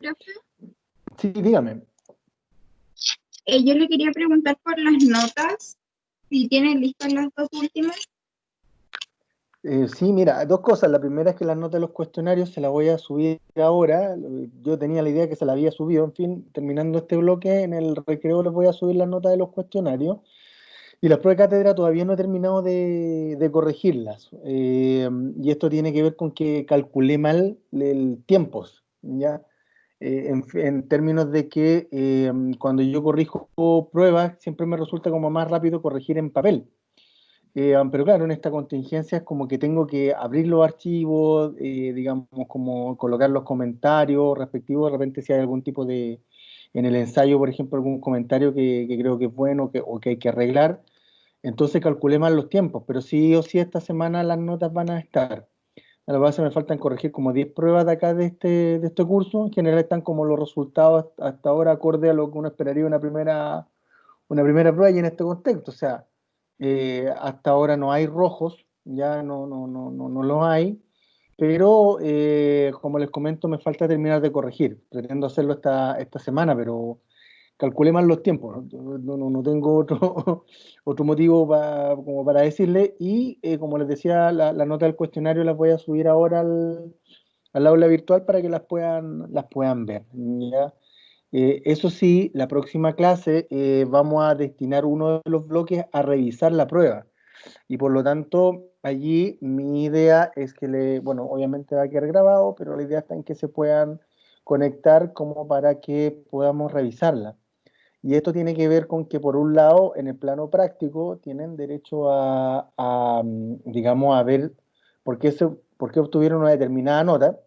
Profe, Sí, dígame. yo le quería preguntar por las notas, si tienen listas las dos últimas. Sí, mira, dos cosas. La primera es que las notas de los cuestionarios se las voy a subir ahora. Yo tenía la idea que se las había subido. En fin, terminando este bloque, en el recreo les voy a subir las notas de los cuestionarios. Y las pruebas de cátedra todavía no he terminado de corregirlas. Y esto tiene que ver con que calculé mal el tiempos, ¿ya? En términos de que cuando yo corrijo pruebas, siempre me resulta como más rápido corregir en papel. Pero claro, en esta contingencia es como que tengo que abrir los archivos, digamos, como colocar los comentarios respectivos, de repente si hay algún tipo de, en el ensayo, por ejemplo, algún comentario que creo que es bueno o que hay que arreglar, entonces calculé mal los tiempos, pero sí o sí esta semana las notas van a estar. A la base me faltan corregir como 10 pruebas de acá de este curso, en general están como los resultados hasta ahora acorde a lo que uno esperaría una primera prueba y en este contexto, o sea, hasta ahora no hay rojos, ya no los hay, pero como les comento, me falta terminar de corregir. Pretendo hacerlo esta semana, pero calculé mal los tiempos, no tengo otro, otro motivo como para decirle, y como les decía, la nota del cuestionario las voy a subir ahora al aula virtual para que las puedan ver, ¿ya? Eso sí, la próxima clase vamos a destinar uno de los bloques a revisar la prueba. Y por lo tanto, allí mi idea es que bueno, obviamente va a quedar grabado, pero la idea está en que se puedan conectar como para que podamos revisarla. Y esto tiene que ver con que, por un lado, en el plano práctico, tienen derecho digamos, a ver por qué obtuvieron una determinada nota,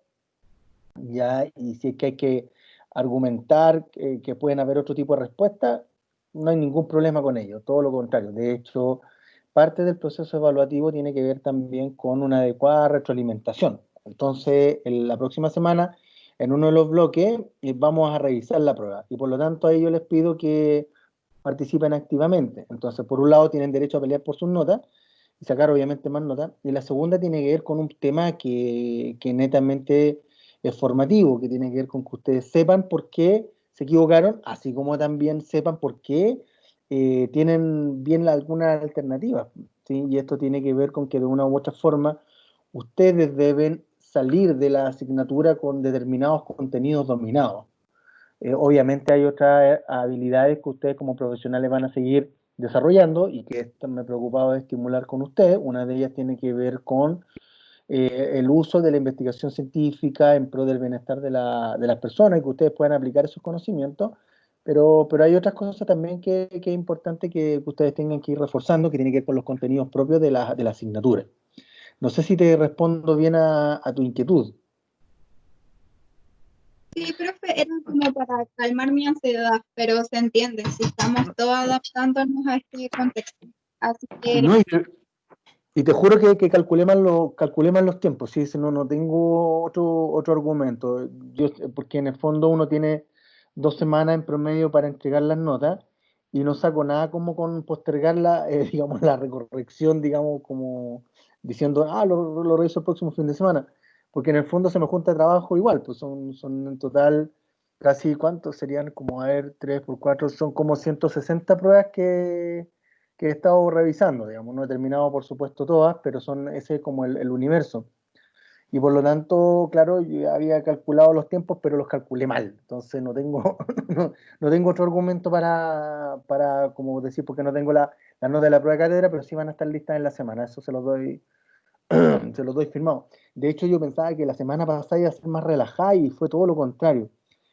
ya, y si es que hay que argumentar que pueden haber otro tipo de respuesta, no hay ningún problema con ello, todo lo contrario. De hecho, parte del proceso evaluativo tiene que ver también con una adecuada retroalimentación. Entonces, la próxima semana, en uno de los bloques, vamos a revisar la prueba y por lo tanto a ellos les pido que participen activamente. Entonces, por un lado, tienen derecho a pelear por sus notas y sacar obviamente más notas. Y la segunda tiene que ver con un tema que netamente es formativo, que tiene que ver con que ustedes sepan por qué se equivocaron, así como también sepan por qué tienen bien algunas alternativas, ¿sí? Y esto tiene que ver con que de una u otra forma ustedes deben salir de la asignatura con determinados contenidos dominados. Obviamente hay otras habilidades que ustedes como profesionales van a seguir desarrollando y que esto me he preocupado de estimular con ustedes. Una de ellas tiene que ver con el uso de la investigación científica en pro del bienestar de las personas y que ustedes puedan aplicar esos conocimientos. Pero hay otras cosas también que es importante que ustedes tengan que ir reforzando, que tiene que ver con los contenidos propios de la asignatura. No sé si te respondo bien a tu inquietud. Sí, profe, era como para calmar mi ansiedad, pero se entiende, si estamos todos adaptándonos a este contexto. Así que, No, y te juro que calculé mal los tiempos, ¿sí? Si no tengo otro argumento. Porque en el fondo uno tiene 2 semanas en promedio para entregar las notas y no saco nada como con postergarla, digamos, la recorrección, digamos, como diciendo, lo reviso el próximo fin de semana. Porque en el fondo se me junta trabajo igual, pues son en total casi, ¿cuántos serían? Como, a ver, 3 por 4 son como 160 pruebas que he estado revisando, digamos, no he terminado por supuesto todas, pero ese es como el universo. Y por lo tanto, claro, yo había calculado los tiempos, pero los calculé mal. Entonces no tengo otro argumento como decir, porque no tengo la nota de la prueba de cátedra, pero sí van a estar listas en la semana. Eso se los doy firmado. De hecho, yo pensaba que la semana pasada iba a ser más relajada y fue todo lo contrario.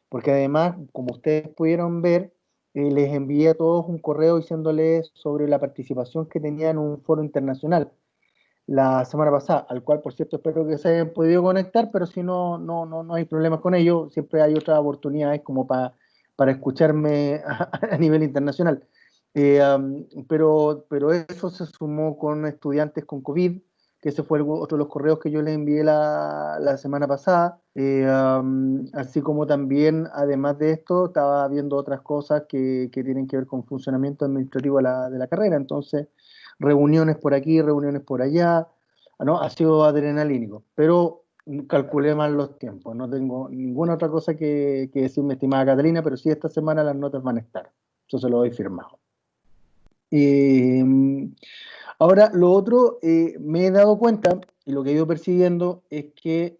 Porque además, como ustedes pudieron ver, les envié a todos un correo diciéndoles sobre la participación que tenía en un foro internacional la semana pasada, al cual, por cierto, espero que se hayan podido conectar, pero si no hay problemas con ello, siempre hay otras oportunidades como para escucharme a nivel internacional. Pero eso se sumó con estudiantes con COVID, que ese fue otro de los correos que yo les envié la semana pasada. Así como también, además de esto, estaba viendo otras cosas que tienen que ver con funcionamiento administrativo de la carrera. Entonces, reuniones por aquí, reuniones por allá, ¿no? Ha sido adrenalínico. Pero calculé mal los tiempos, no tengo ninguna otra cosa que decir, mi estimada Catalina, pero sí esta semana las notas van a estar, eso se lo doy firmado. Ahora, lo otro, me he dado cuenta, y lo que he ido percibiendo, es que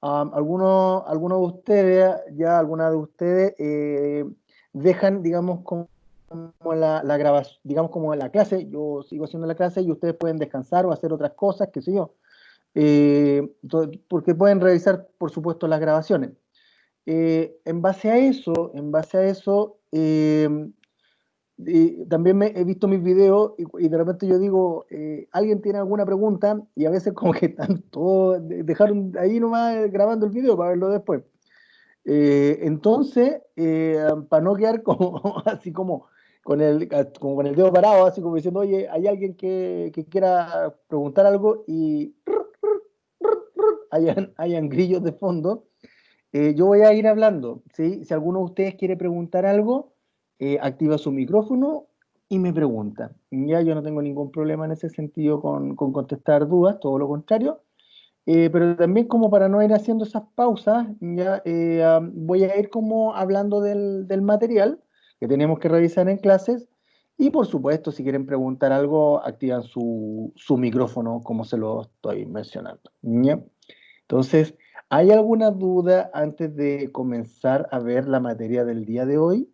algunos de ustedes, ya algunas de ustedes, dejan, digamos, como la grabación, digamos, como la clase, yo sigo haciendo la clase y ustedes pueden descansar o hacer otras cosas, qué sé yo, porque pueden revisar, por supuesto, las grabaciones. En base a eso, y también he visto mis videos y de repente yo digo, alguien tiene alguna pregunta y a veces como que están todos, dejaron ahí nomás grabando el video para verlo después. Entonces, para no quedar como, así como con el dedo parado, así como diciendo, oye, hay alguien que quiera preguntar algo y hayan grillos de fondo, yo voy a ir hablando, ¿sí? Si alguno de ustedes quiere preguntar algo, activa su micrófono y me pregunta. Ya yo no tengo ningún problema en ese sentido con contestar dudas, todo lo contrario. Pero también como para no ir haciendo esas pausas, ya voy a ir como hablando del material que tenemos que revisar en clases. Y por supuesto, si quieren preguntar algo, activan su micrófono como se lo estoy mencionando. ¿Ya? Entonces, ¿hay alguna duda antes de comenzar a ver la materia del día de hoy?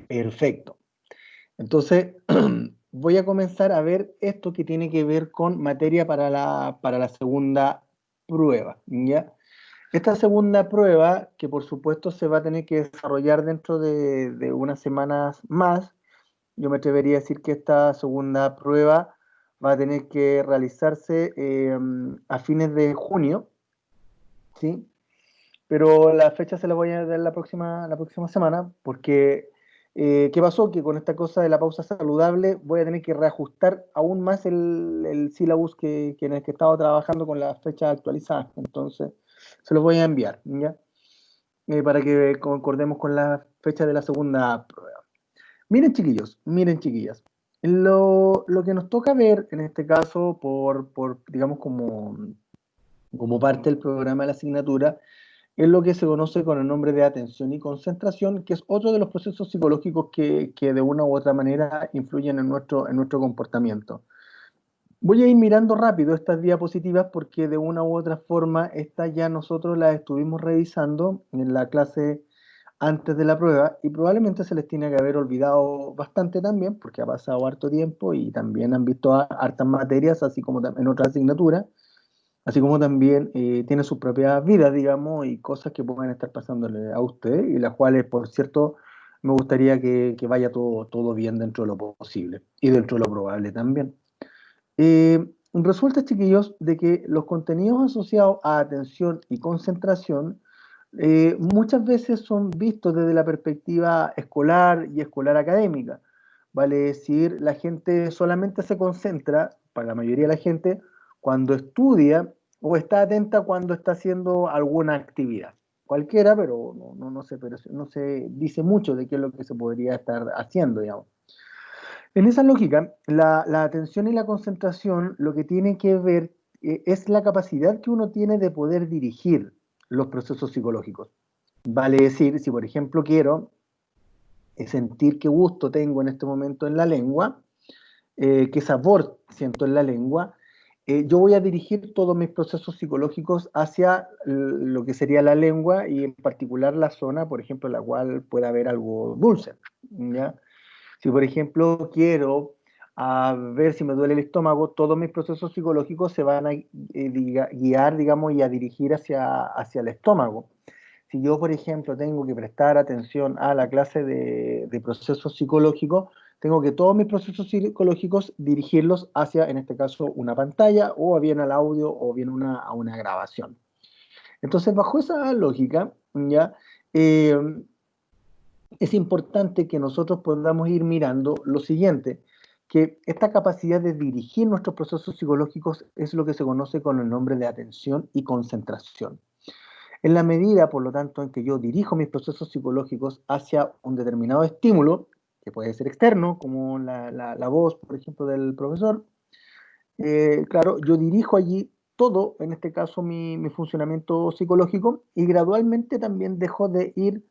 Perfecto. Entonces, voy a comenzar a ver esto que tiene que ver con materia para la segunda prueba, ¿ya? Esta segunda prueba, que por supuesto se va a tener que desarrollar dentro de unas semanas más, yo me atrevería a decir que esta segunda prueba va a tener que realizarse a fines de junio, ¿sí? Pero la fecha se la voy a dar la próxima semana, porque ¿qué pasó? Que con esta cosa de la pausa saludable voy a tener que reajustar aún más el syllabus en el que he estado trabajando con las fechas actualizadas. Entonces, se los voy a enviar, ¿ya? Para que concordemos con la fecha de la segunda prueba. Miren, chiquillos, miren, chiquillas. Lo que nos toca ver en este caso, digamos, como parte del programa de la asignatura, es lo que se conoce con el nombre de atención y concentración, que es otro de los procesos psicológicos que de una u otra manera influyen en nuestro comportamiento. Voy a ir mirando rápido estas diapositivas porque de una u otra forma estas ya nosotros las estuvimos revisando en la clase antes de la prueba y probablemente se les tiene que haber olvidado bastante también porque ha pasado harto tiempo y también han visto hartas materias, así como en otras asignaturas. Así como también tiene sus propias vidas, digamos, y cosas que pueden estar pasándole a usted, y las cuales, por cierto, me gustaría que vaya todo bien dentro de lo posible y dentro de lo probable también. Resulta, chiquillos, de que los contenidos asociados a atención y concentración muchas veces son vistos desde la perspectiva escolar y escolar académica. Vale decir, la gente solamente se concentra, para la mayoría de la gente, cuando estudia o está atenta cuando está haciendo alguna actividad. Cualquiera, pero no se dice mucho de qué es lo que se podría estar haciendo, digamos. En esa lógica, la atención y la concentración lo que tiene que ver es la capacidad que uno tiene de poder dirigir los procesos psicológicos. Vale decir, si por ejemplo quiero sentir qué gusto tengo en este momento en la lengua, qué sabor siento en la lengua, yo voy a dirigir todos mis procesos psicológicos hacia lo que sería la lengua y en particular la zona, por ejemplo, en la cual pueda haber algo dulce, ¿ya? Si, por ejemplo, quiero ver si me duele el estómago, todos mis procesos psicológicos se van a guiar, digamos, y a dirigir hacia el estómago. Si yo, por ejemplo, tengo que prestar atención a la clase de procesos psicológicos, tengo que todos mis procesos psicológicos dirigirlos hacia, en este caso, una pantalla o bien al audio o bien a una grabación. Entonces, bajo esa lógica, ya, es importante que nosotros podamos ir mirando lo siguiente, que esta capacidad de dirigir nuestros procesos psicológicos es lo que se conoce con el nombre de atención y concentración. En la medida, por lo tanto, en que yo dirijo mis procesos psicológicos hacia un determinado estímulo, que puede ser externo, como la voz, por ejemplo, del profesor, claro, yo dirijo allí todo, en este caso mi funcionamiento psicológico, y gradualmente también dejo de ir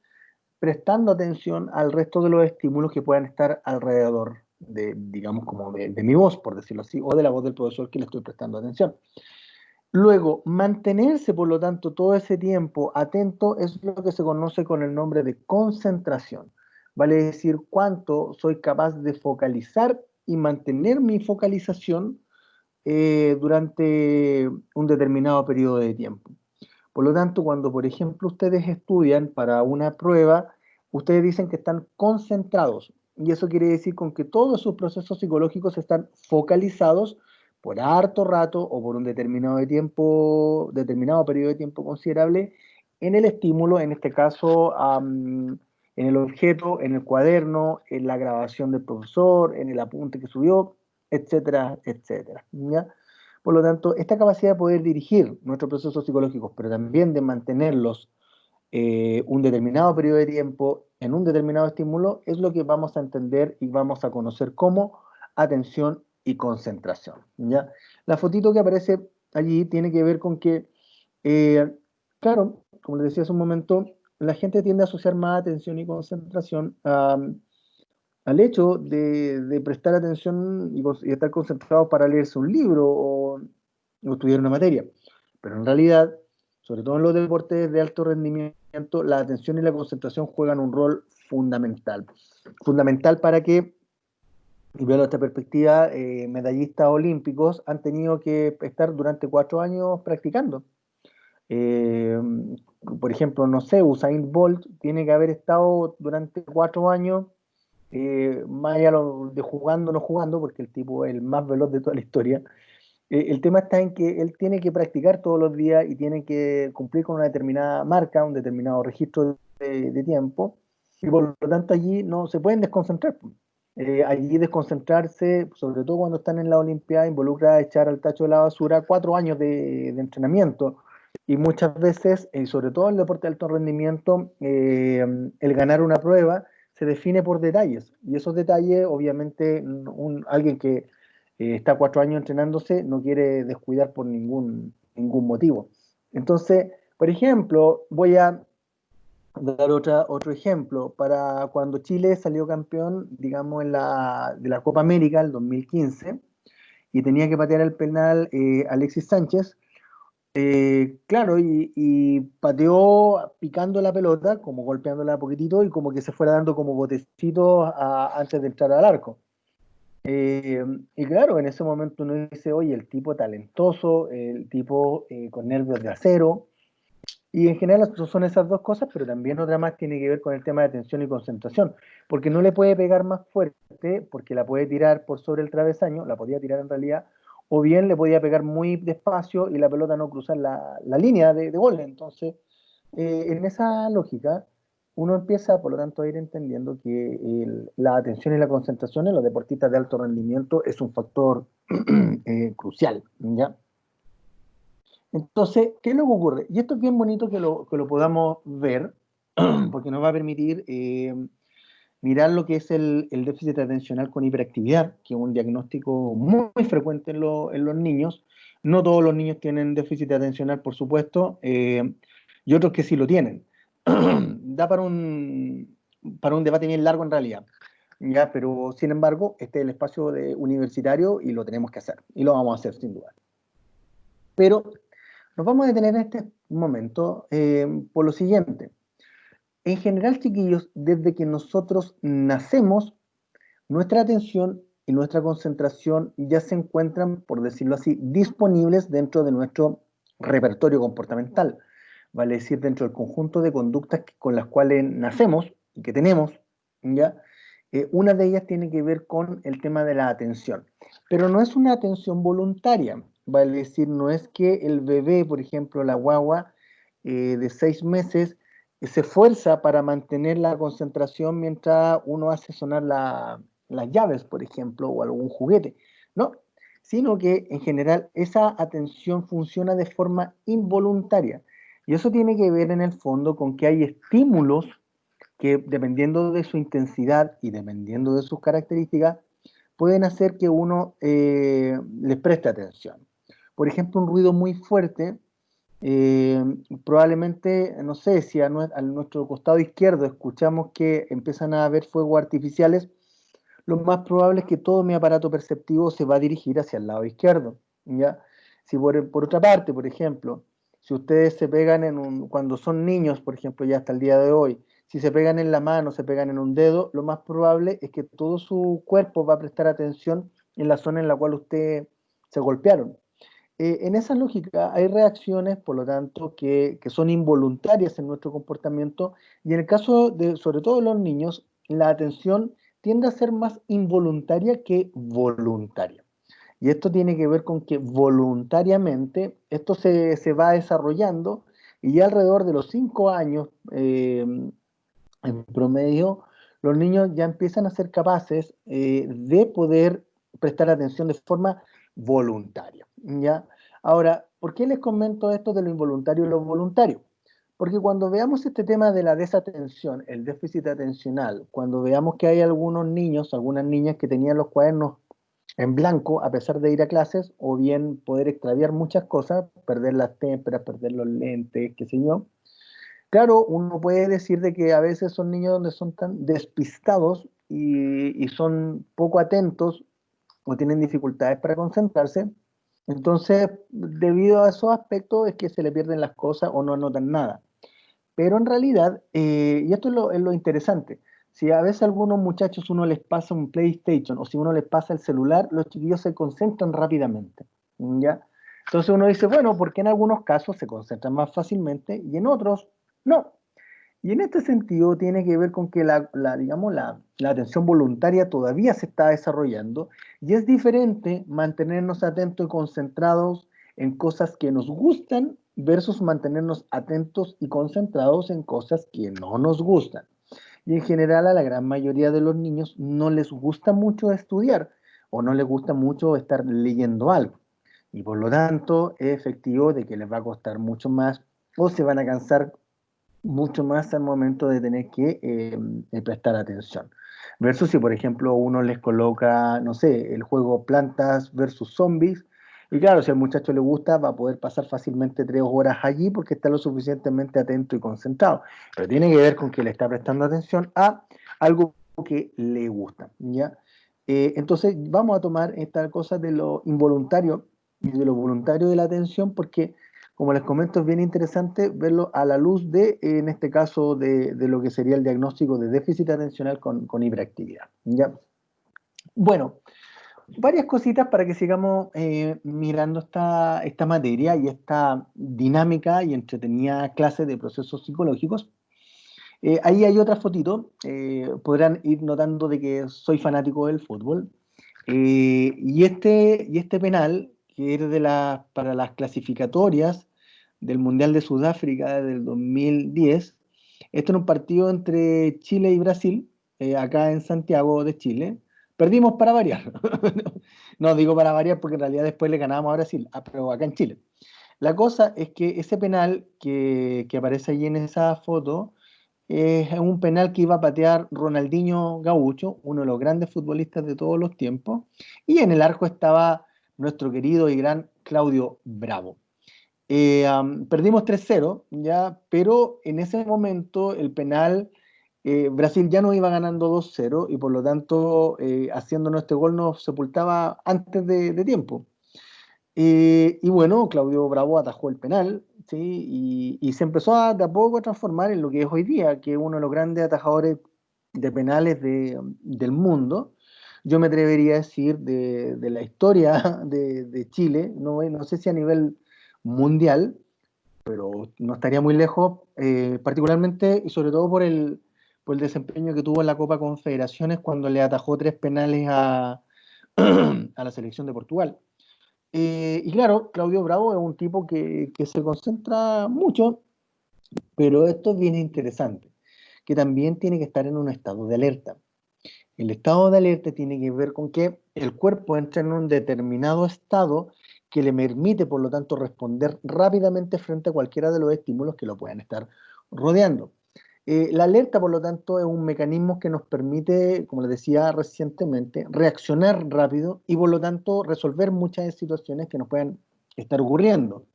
prestando atención al resto de los estímulos que puedan estar alrededor de, digamos, como de mi voz, por decirlo así, o de la voz del profesor que le estoy prestando atención. Luego, mantenerse, por lo tanto, todo ese tiempo atento es lo que se conoce con el nombre de concentración. Vale decir, cuánto soy capaz de focalizar y mantener mi focalización durante un determinado periodo de tiempo. Por lo tanto, cuando, por ejemplo, ustedes estudian para una prueba, ustedes dicen que están concentrados. Y eso quiere decir con que todos sus procesos psicológicos están focalizados por harto rato o por un determinado periodo de tiempo considerable en el estímulo, en este caso, en el objeto, en el cuaderno, en la grabación del profesor, en el apunte que subió, etcétera, etcétera. ¿Ya? Por lo tanto, esta capacidad de poder dirigir nuestros procesos psicológicos, pero también de mantenerlos un determinado periodo de tiempo en un determinado estímulo, es lo que vamos a entender y vamos a conocer como atención y concentración. ¿Ya? La fotito que aparece allí tiene que ver con que, claro, como les decía hace un momento, la gente tiende a asociar más atención y concentración al hecho de prestar atención y estar concentrado para leerse un libro o estudiar una materia. Pero en realidad, sobre todo en los deportes de alto rendimiento, la atención y la concentración juegan un rol fundamental. Fundamental para que, y veo esta perspectiva, medallistas olímpicos han tenido que estar durante 4 años practicando. Eh, por ejemplo, no sé, Usain Bolt tiene que haber estado durante 4 años más allá de jugando o no jugando, porque el tipo es el más veloz de toda la historia. El tema está en que él tiene que practicar todos los días y tiene que cumplir con una determinada marca, un determinado registro de tiempo, y por lo tanto allí no se pueden desconcentrar. Allí desconcentrarse, sobre todo cuando están en la Olimpiada, involucra echar al tacho de la basura 4 años de entrenamiento. Y muchas veces, sobre todo en el deporte de alto rendimiento, el ganar una prueba se define por detalles. Y esos detalles, obviamente, alguien que está 4 años entrenándose no quiere descuidar por ningún motivo. Entonces, por ejemplo, voy a dar otro ejemplo. Para cuando Chile salió campeón, digamos, de la Copa América, el 2015, y tenía que patear el penal Alexis Sánchez, claro, y pateó picando la pelota, como golpeándola un poquitito y como que se fuera dando como botecitos antes de entrar al arco. Y claro, en ese momento uno dice, oye, el tipo talentoso, el tipo con nervios de acero, y en general son esas dos cosas, pero también otra más tiene que ver con el tema de atención y concentración, porque no le puede pegar más fuerte, porque la puede tirar por sobre el travesaño, la podía tirar en realidad, o bien le podía pegar muy despacio y la pelota no cruzar la línea de gol. Entonces, en esa lógica, uno empieza, por lo tanto, a ir entendiendo que la atención y la concentración en los deportistas de alto rendimiento es un factor crucial, ¿ya? Entonces, ¿qué es lo que ocurre? Y esto es bien bonito que lo podamos ver, porque nos va a permitir mirar lo que es el déficit atencional con hiperactividad, que es un diagnóstico muy frecuente en los niños. No todos los niños tienen déficit atencional, por supuesto, y otros que sí lo tienen. Da para un debate bien largo en realidad. ¿Ya? Pero, sin embargo, este es el espacio universitario y lo tenemos que hacer, y lo vamos a hacer sin duda. Pero nos vamos a detener en este momento por lo siguiente. En general, chiquillos, desde que nosotros nacemos, nuestra atención y nuestra concentración ya se encuentran, por decirlo así, disponibles dentro de nuestro repertorio comportamental. Vale decir, dentro del conjunto de conductas con las cuales nacemos y que tenemos, ¿ya? Una de ellas tiene que ver con el tema de la atención. Pero no es una atención voluntaria. Vale decir, no es que el bebé, por ejemplo, la guagua de 6 meses, se esfuerza para mantener la concentración mientras uno hace sonar las llaves, por ejemplo, o algún juguete. No, sino que en general esa atención funciona de forma involuntaria. Y eso tiene que ver en el fondo con que hay estímulos que, dependiendo de su intensidad y dependiendo de sus características, pueden hacer que uno les preste atención. Por ejemplo, un ruido muy fuerte, probablemente, no sé, si a nuestro costado izquierdo escuchamos que empiezan a haber fuegos artificiales, lo más probable es que todo mi aparato perceptivo se va a dirigir hacia el lado izquierdo, ¿ya? Si por otra parte, por ejemplo, si ustedes se pegan cuando son niños, por ejemplo, ya hasta el día de hoy, si se pegan en la mano, se pegan en un dedo, lo más probable es que todo su cuerpo va a prestar atención en la zona en la cual ustedes se golpearon. En esa lógica hay reacciones, por lo tanto, que son involuntarias en nuestro comportamiento, y en el caso de, sobre todo de los niños, la atención tiende a ser más involuntaria que voluntaria. Y esto tiene que ver con que voluntariamente esto se va desarrollando, y ya alrededor de los 5 años, en promedio, los niños ya empiezan a ser capaces de poder prestar atención de forma voluntaria, ¿ya? Ahora, ¿por qué les comento esto de lo involuntario y lo voluntario? Porque cuando veamos este tema de la desatención, el déficit atencional, cuando veamos que hay algunos niños, algunas niñas que tenían los cuadernos en blanco a pesar de ir a clases, o bien poder extraviar muchas cosas, perder las témperas, perder los lentes, qué sé yo. Claro, uno puede decir de que a veces son niños donde son tan despistados y son poco atentos o tienen dificultades para concentrarse. Entonces, debido a esos aspectos es que se le pierden las cosas o no anotan nada. Pero en realidad, y esto es lo interesante, si a veces a algunos muchachos uno les pasa un PlayStation o si uno les pasa el celular, los chiquillos se concentran rápidamente, ¿ya? Entonces uno dice, bueno, ¿por qué en algunos casos se concentran más fácilmente y en otros no? Y en este sentido tiene que ver con que digamos, la atención voluntaria todavía se está desarrollando, y es diferente mantenernos atentos y concentrados en cosas que nos gustan versus mantenernos atentos y concentrados en cosas que no nos gustan. Y en general a la gran mayoría de los niños no les gusta mucho estudiar o no les gusta mucho estar leyendo algo. Y por lo tanto es efectivo de que les va a costar mucho más o se van a cansar mucho más al momento de tener que prestar atención. Versus si, por ejemplo, uno les coloca, no sé, el juego Plantas versus Zombies, y claro, si al muchacho le gusta, va a poder pasar fácilmente 3 horas allí porque está lo suficientemente atento y concentrado. Pero tiene que ver con que le está prestando atención a algo que le gusta, ¿ya? Entonces, vamos a tomar esta cosa de lo involuntario y de lo voluntario de la atención, porque como les comento, es bien interesante verlo a la luz de, en este caso, de lo que sería el diagnóstico de déficit atencional con hiperactividad, ¿ya? Bueno, varias cositas para que sigamos mirando esta materia y esta dinámica y entretenida clase de procesos psicológicos. Ahí hay otra fotito, podrán ir notando de que soy fanático del fútbol. Y este penal, que era para las clasificatorias del Mundial de Sudáfrica del 2010, esto era un partido entre Chile y Brasil, acá en Santiago de Chile. Perdimos para variar. No digo para variar porque en realidad después le ganamos a Brasil, pero acá en Chile. La cosa es que ese penal que aparece allí en esa foto es un penal que iba a patear Ronaldinho Gaucho, uno de los grandes futbolistas de todos los tiempos, y en el arco estaba nuestro querido y gran Claudio Bravo. Perdimos 3-0, ya, pero en ese momento el penal, Brasil ya no iba ganando 2-0 y por lo tanto, haciéndonos este gol nos sepultaba antes de tiempo. Y bueno, Claudio Bravo atajó el penal, ¿sí? Y se empezó de a poco a transformar en lo que es hoy día, que es uno de los grandes atajadores de penales del mundo. Yo me atrevería a decir de la historia de Chile, no sé si a nivel mundial, pero no estaría muy lejos, particularmente y sobre todo por el desempeño que tuvo en la Copa Confederaciones cuando le atajó 3 penales a la selección de Portugal. Y claro, Claudio Bravo es un tipo que se concentra mucho, pero esto es bien interesante, que también tiene que estar en un estado de alerta. El estado de alerta tiene que ver con que el cuerpo entra en un determinado estado que le permite, por lo tanto, responder rápidamente frente a cualquiera de los estímulos que lo puedan estar rodeando. La alerta, por lo tanto, es un mecanismo que nos permite, como les decía recientemente, reaccionar rápido y, por lo tanto, resolver muchas situaciones que nos puedan estar ocurriendo.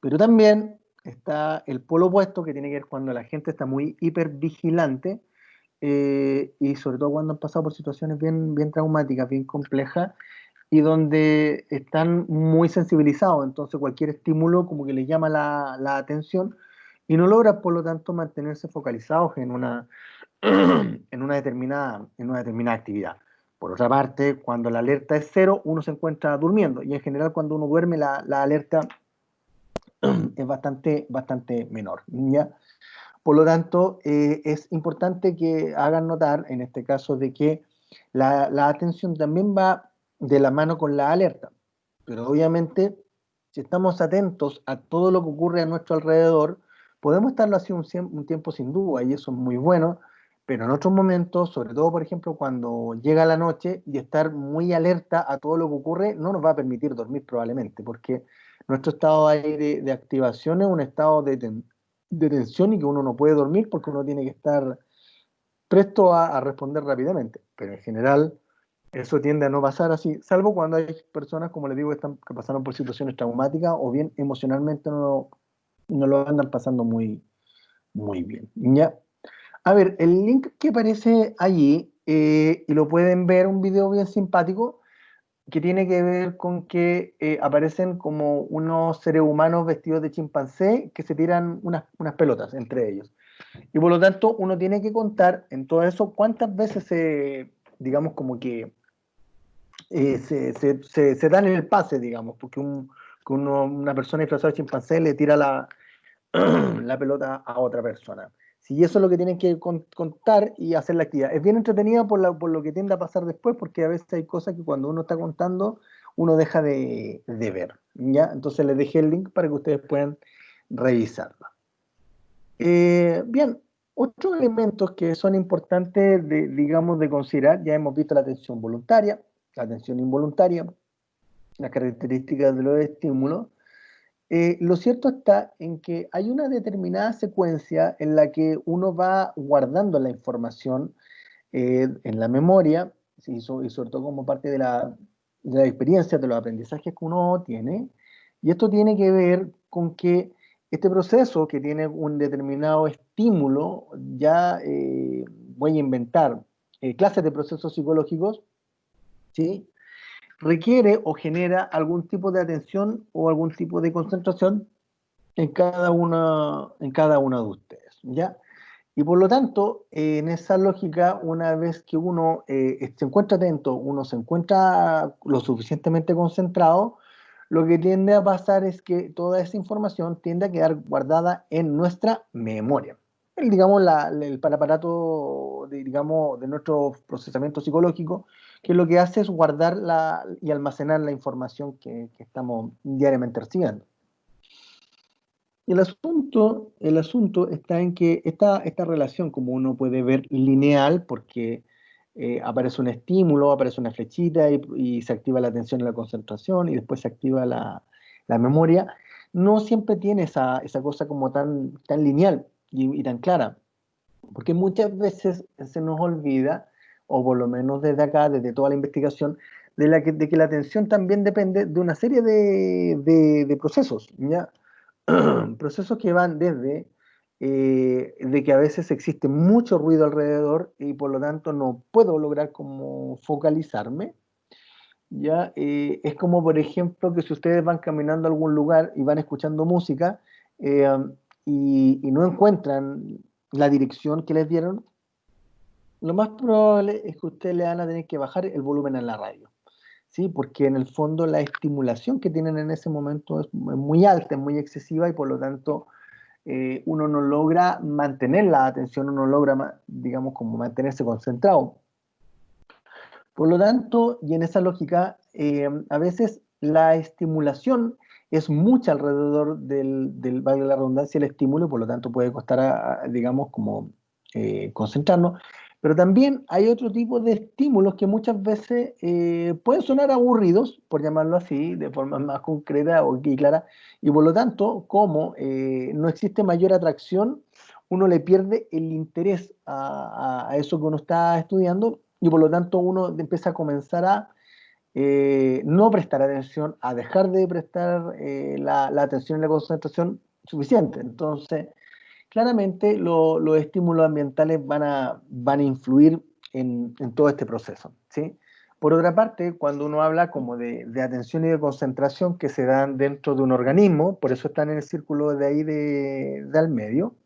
Pero también está el polo opuesto, que tiene que ver cuando la gente está muy hipervigilante, y sobre todo cuando han pasado por situaciones bien, bien traumáticas, bien complejas, y donde están muy sensibilizados. Entonces cualquier estímulo como que les llama la atención y no logran, por lo tanto, mantenerse focalizados en una determinada actividad. Por otra parte, cuando la alerta es cero, uno se encuentra durmiendo, y en general cuando uno duerme la alerta es bastante menor, ¿ya? Por lo tanto, es importante que hagan notar, en este caso, de que la atención también va de la mano con la alerta. Pero obviamente, si estamos atentos a todo lo que ocurre a nuestro alrededor, podemos estarlo así un tiempo sin duda, y eso es muy bueno, pero en otros momentos, sobre todo, por ejemplo, cuando llega la noche, y estar muy alerta a todo lo que ocurre no nos va a permitir dormir probablemente, porque nuestro estado ahí de activación es un estado de tensión, y que uno no puede dormir porque uno tiene que estar presto a responder rápidamente. Pero en general eso tiende a no pasar así, salvo cuando hay personas, como les digo, que pasaron por situaciones traumáticas o bien emocionalmente no lo andan pasando muy bien. ¿Ya? A ver, el link que aparece allí, y lo pueden ver, un video bien simpático, que tiene que ver con que aparecen como unos seres humanos vestidos de chimpancé que se tiran unas pelotas entre ellos. Y por lo tanto, uno tiene que contar en todo eso cuántas veces digamos, como que se dan el pase, digamos, porque una persona disfrazada de chimpancé le tira la pelota a otra persona. Si eso es lo que tienen que contar y hacer la actividad. Es bien entretenida por lo que tiende a pasar después, porque a veces hay cosas que cuando uno está contando, uno deja de ver, ¿ya? Entonces les dejé el link para que ustedes puedan revisarlo. Bien, otros elementos que son importantes digamos, de considerar, ya hemos visto la atención voluntaria, la atención involuntaria, las características de los estímulos. Lo cierto está en que hay una determinada secuencia en la que uno va guardando la información en la memoria, ¿sí? Y sobre todo como parte de la experiencia, de los aprendizajes que uno tiene. Y esto tiene que ver con que este proceso, que tiene un determinado estímulo, ya voy a inventar clases de procesos psicológicos, ¿sí? Requiere o genera algún tipo de atención o algún tipo de concentración en cada una de ustedes, ¿ya? Y por lo tanto, en esa lógica, una vez que uno se encuentra atento, uno se encuentra lo suficientemente concentrado, lo que tiende a pasar es que toda esa información tiende a quedar guardada en nuestra memoria. Digamos, el aparato digamos, de nuestro procesamiento psicológico, que lo que hace es guardar y almacenar la información que estamos diariamente recibiendo. El asunto está en que esta relación, como uno puede ver, lineal, porque aparece un estímulo, aparece una flechita y se activa la atención y la concentración, y después se activa la memoria, no siempre tiene esa cosa como tan lineal y tan clara, porque muchas veces se nos olvida, o por lo menos desde acá, desde toda la investigación, de que la atención también depende de una serie de procesos, ¿ya? Procesos que van desde de que a veces existe mucho ruido alrededor y por lo tanto no puedo lograr como focalizarme, ¿ya? Es como, por ejemplo, que si ustedes van caminando a algún lugar y van escuchando música, eh, y no encuentran la dirección que les dieron, lo más probable es que ustedes le van a tener que bajar el volumen a la radio, ¿sí? Porque en el fondo la estimulación que tienen en ese momento es muy alta, es muy excesiva, y por lo tanto uno no logra mantener la atención, uno logra, digamos, como mantenerse concentrado. Por lo tanto, y en esa lógica, a veces la estimulación es mucha alrededor valga la redundancia, el estímulo, y por lo tanto puede costar, digamos, como concentrarnos. Pero también hay otro tipo de estímulos que muchas veces pueden sonar aburridos, por llamarlo así, de forma más concreta y clara, y por lo tanto, como no existe mayor atracción uno le pierde el interés a eso que uno está estudiando y por lo tanto uno empieza a comenzar a no prestar atención, a dejar de prestar la atención y la concentración suficiente. Entonces, claramente los estímulos ambientales van a influir en todo este proceso, ¿sí? Por otra parte, cuando uno habla como de atención y de concentración que se dan dentro de un organismo, por eso están en el círculo de ahí de al medio,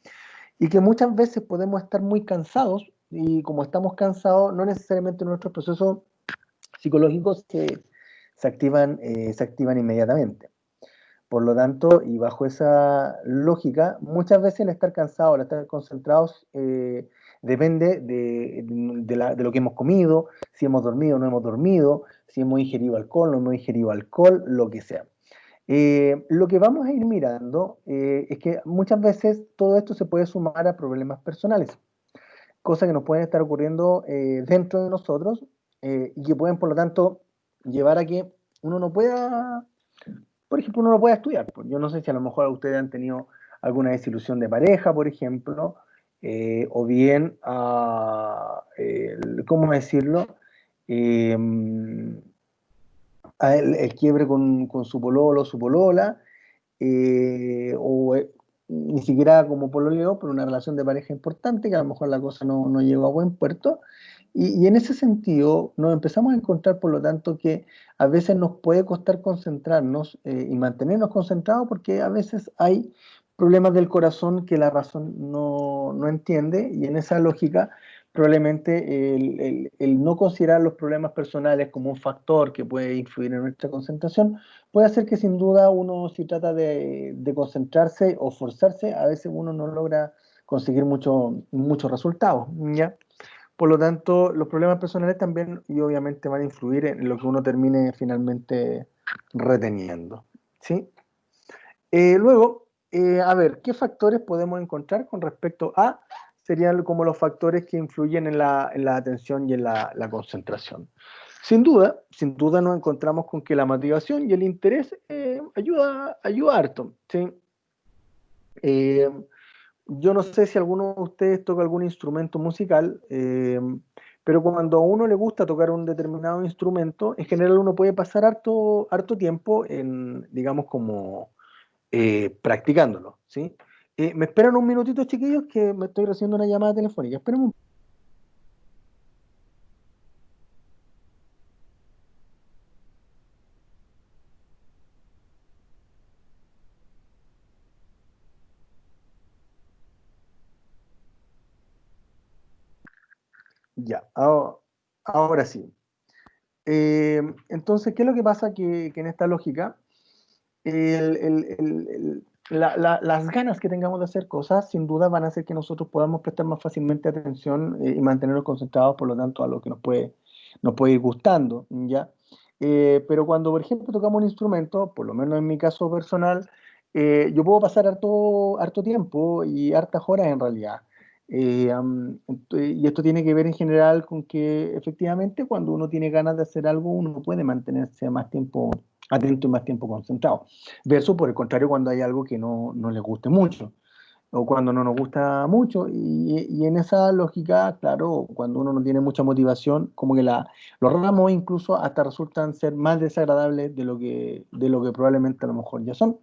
y que muchas veces podemos estar muy cansados, y como estamos cansados, no necesariamente nuestros procesos psicológicos se activan inmediatamente. Por lo tanto, y bajo esa lógica, muchas veces el estar cansados, el estar concentrados, depende de lo que hemos comido, si hemos dormido o no hemos dormido, si hemos ingerido alcohol o no hemos ingerido alcohol, lo que sea. Lo que vamos a ir mirando es que muchas veces todo esto se puede sumar a problemas personales, cosas que nos pueden estar ocurriendo dentro de nosotros y que pueden, por lo tanto, llevar a que uno no pueda, por ejemplo, uno no pueda estudiar. Pues yo no sé si a lo mejor ustedes han tenido alguna desilusión de pareja, por ejemplo, o bien, ¿cómo decirlo? Eh, el quiebre con su pololo, su polola, o ni siquiera como pololeo, pero una relación de pareja importante, que a lo mejor la cosa no llegó a buen puerto. Y en ese sentido nos empezamos a encontrar, por lo tanto, que a veces nos puede costar concentrarnos y mantenernos concentrados porque a veces hay problemas del corazón que la razón no entiende y en esa lógica probablemente el no considerar los problemas personales como un factor que puede influir en nuestra concentración puede hacer que sin duda uno, si trata de concentrarse o forzarse, a veces uno no logra conseguir muchos resultados, ¿ya? Por lo tanto, los problemas personales también y obviamente van a influir en lo que uno termine finalmente reteniendo, ¿sí? Luego, a ver, ¿qué factores podemos encontrar con respecto a, serían como los factores que influyen en la atención y en la concentración? Sin duda nos encontramos con que la motivación y el interés ayuda harto, ¿sí? Eh, yo no sé si alguno de ustedes toca algún instrumento musical, pero cuando a uno le gusta tocar un determinado instrumento, en general uno puede pasar harto tiempo en, digamos, como practicándolo, ¿sí? Me esperan un minutito, chiquillos, que me estoy recibiendo una llamada telefónica. Esperen un... Ya, ahora sí. Entonces, ¿qué es lo que pasa? Que en esta lógica, el- el- el- las ganas que tengamos de hacer cosas, sin duda van a hacer que nosotros podamos prestar más fácilmente atención y mantenernos concentrados, por lo tanto, a lo que nos puede ir gustando, ¿ya? Pero cuando, por ejemplo, tocamos un instrumento, por lo menos en mi caso personal, yo puedo pasar harto tiempo y hartas horas en realidad. Y esto tiene que ver en general con que efectivamente cuando uno tiene ganas de hacer algo, uno puede mantenerse más tiempo atento y más tiempo concentrado. Versus, por el contrario, cuando hay algo que no le guste mucho o cuando no nos gusta mucho. Y en esa lógica, claro, cuando uno no tiene mucha motivación, como que los ramos incluso hasta resultan ser más desagradables de lo que probablemente a lo mejor ya son.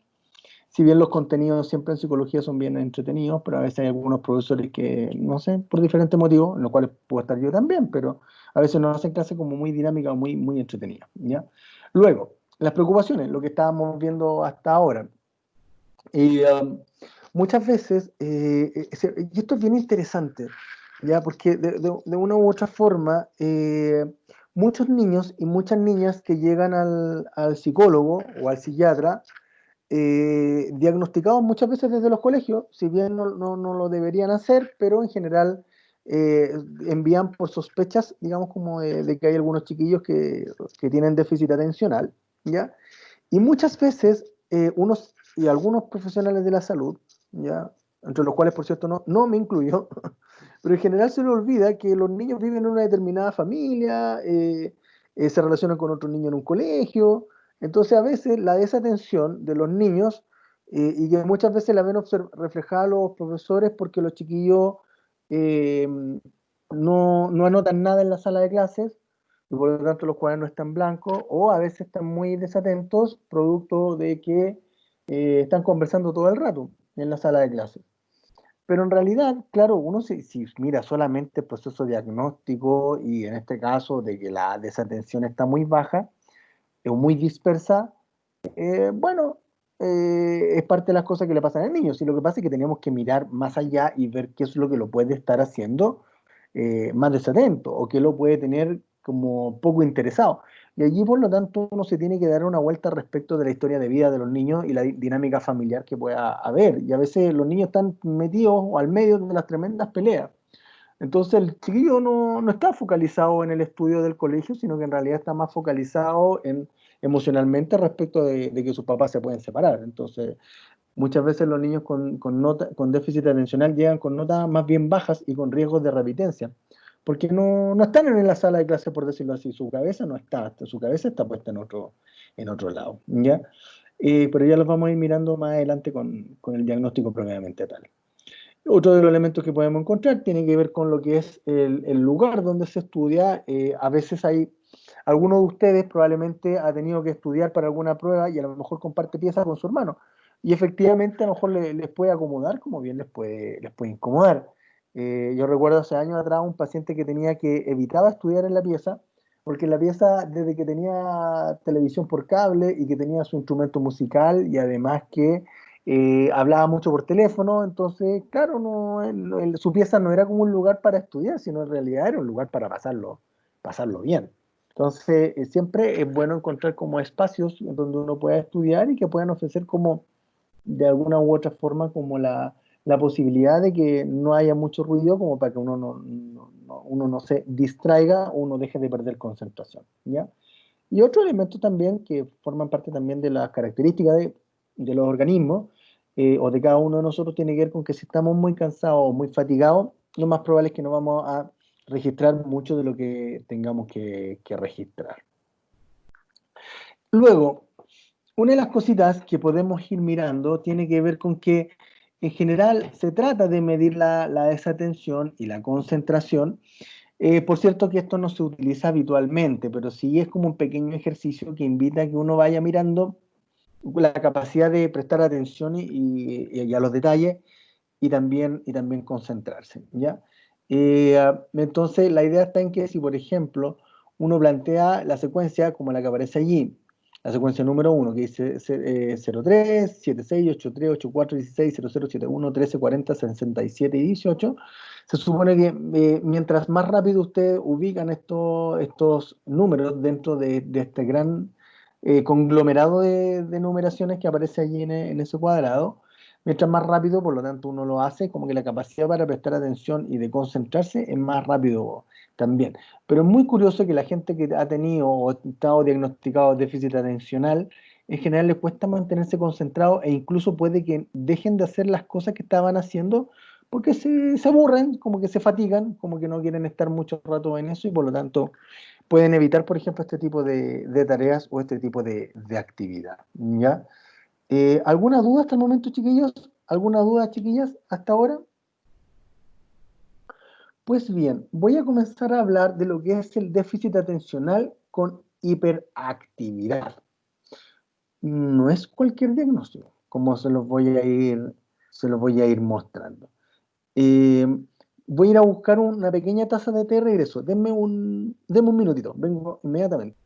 Si bien los contenidos siempre en psicología son bien entretenidos, pero a veces hay algunos profesores que, no sé, por diferentes motivos, en los cuales puedo estar yo también, pero a veces nos hacen clases como muy dinámica o muy entretenida, ¿ya? Luego, las preocupaciones, lo que estábamos viendo hasta ahora. Y muchas veces, y esto es bien interesante, ¿ya? Porque de una u otra forma, muchos niños y muchas niñas que llegan al psicólogo o al psiquiatra, diagnosticados muchas veces desde los colegios, si bien no lo deberían hacer, pero en general eh, envían por sospechas, digamos, como de que hay algunos chiquillos que tienen déficit atencional, ¿ya? Y muchas veces unos y algunos profesionales de la salud, ¿ya? Entre los cuales, por cierto, no me incluyo, pero en general se le olvida que los niños viven en una determinada familia, se relacionan con otros niños en un colegio, entonces a veces la desatención de los niños y que muchas veces la ven reflejada a los profesores porque los chiquillos eh, no anotan nada en la sala de clases y por lo tanto los cuadernos están blancos o a veces están muy desatentos producto de que están conversando todo el rato en la sala de clases. Pero en realidad, claro, uno si mira solamente el proceso diagnóstico y en este caso de que la desatención está muy baja o muy dispersa, bueno, es parte de las cosas que le pasan al niño. Si lo que pasa es que tenemos que mirar más allá y ver qué es lo que lo puede estar haciendo más desatento o que lo puede tener como poco interesado. Y allí, por lo tanto, uno se tiene que dar una vuelta respecto de la historia de vida de los niños y la dinámica familiar que pueda haber. Y a veces los niños están metidos o al medio de las tremendas peleas. Entonces el chiquillo no está focalizado en el estudio del colegio, sino que en realidad está más focalizado emocionalmente respecto de que sus papás se pueden separar. Entonces, muchas veces los niños con déficit atencional llegan con notas más bien bajas y con riesgos de repitencia, porque no están en la sala de clase, por decirlo así, su cabeza no está, su cabeza está puesta en otro lado, ¿ya? Pero ya los vamos a ir mirando más adelante con el diagnóstico propiamente tal. Otro de los elementos que podemos encontrar tiene que ver con lo que es el lugar donde se estudia. A veces hay, alguno de ustedes probablemente ha tenido que estudiar para alguna prueba y a lo mejor comparte piezas con su hermano. Y efectivamente a lo mejor les puede acomodar como bien les puede incomodar. Yo recuerdo hace años atrás un paciente que tenía que evitaba estudiar en la pieza, porque en la pieza desde que tenía televisión por cable y que tenía su instrumento musical y además que hablaba mucho por teléfono, entonces, claro, su pieza no era como un lugar para estudiar, sino en realidad era un lugar para pasarlo bien. Entonces, siempre es bueno encontrar como espacios donde uno pueda estudiar y que puedan ofrecer como, de alguna u otra forma, como la posibilidad de que no haya mucho ruido, como para que uno no se distraiga o uno deje de perder concentración, ¿ya? Y otro elemento también que forman parte también de las características de los organismos o de cada uno de nosotros tiene que ver con que si estamos muy cansados o muy fatigados, lo más probable es que no vamos a registrar mucho de lo que tengamos que registrar. Luego, una de las cositas que podemos ir mirando tiene que ver con que en general se trata de medir la desatención y la concentración. Por cierto que esto no se utiliza habitualmente, pero sí es como un pequeño ejercicio que invita a que uno vaya mirando la capacidad de prestar atención y a los detalles y también concentrarse, ¿ya? Entonces, la idea está en que si, por ejemplo, uno plantea la secuencia como la que aparece allí, la secuencia número 1, que dice 03, 76, 83, 84, 16, 00, 71, 13, 40, 67 y 18, se supone que mientras más rápido ustedes ubican estos números dentro de este gran conglomerado de numeraciones que aparece allí en ese cuadrado, mientras más rápido, por lo tanto, uno lo hace, como que la capacidad para prestar atención y de concentrarse es más rápido también. Pero es muy curioso que la gente que ha tenido o estado diagnosticado de déficit atencional, en general les cuesta mantenerse concentrado e incluso puede que dejen de hacer las cosas que estaban haciendo porque se aburren, como que se fatigan, como que no quieren estar mucho rato en eso y por lo tanto pueden evitar, por ejemplo, este tipo de tareas o este tipo de actividad, ¿ya? ¿Alguna duda hasta el momento, chiquillos? ¿Alguna duda, chiquillas, hasta ahora? Pues bien, voy a comenzar a hablar de lo que es el déficit atencional con hiperactividad. No es cualquier diagnóstico, como se los voy a ir mostrando. Eh, Voy a ir a buscar una pequeña taza de té y regreso. Denme un minutito, vengo inmediatamente.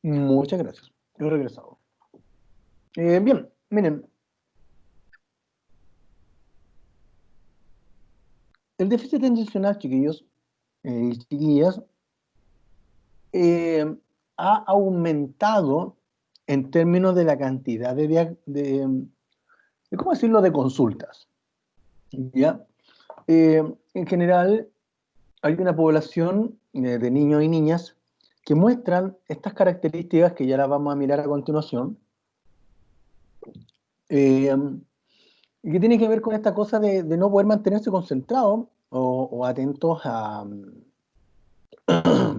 Muchas gracias. He regresado. Bien, miren. El déficit atencional, chiquillos y chiquillas, ha aumentado en términos de la cantidad ¿cómo decirlo?, de consultas. ¿Ya? En general, hay una población de niños y niñas que muestran estas características que ya las vamos a mirar a continuación, y que tiene que ver con esta cosa de no poder mantenerse concentrado o atentos a,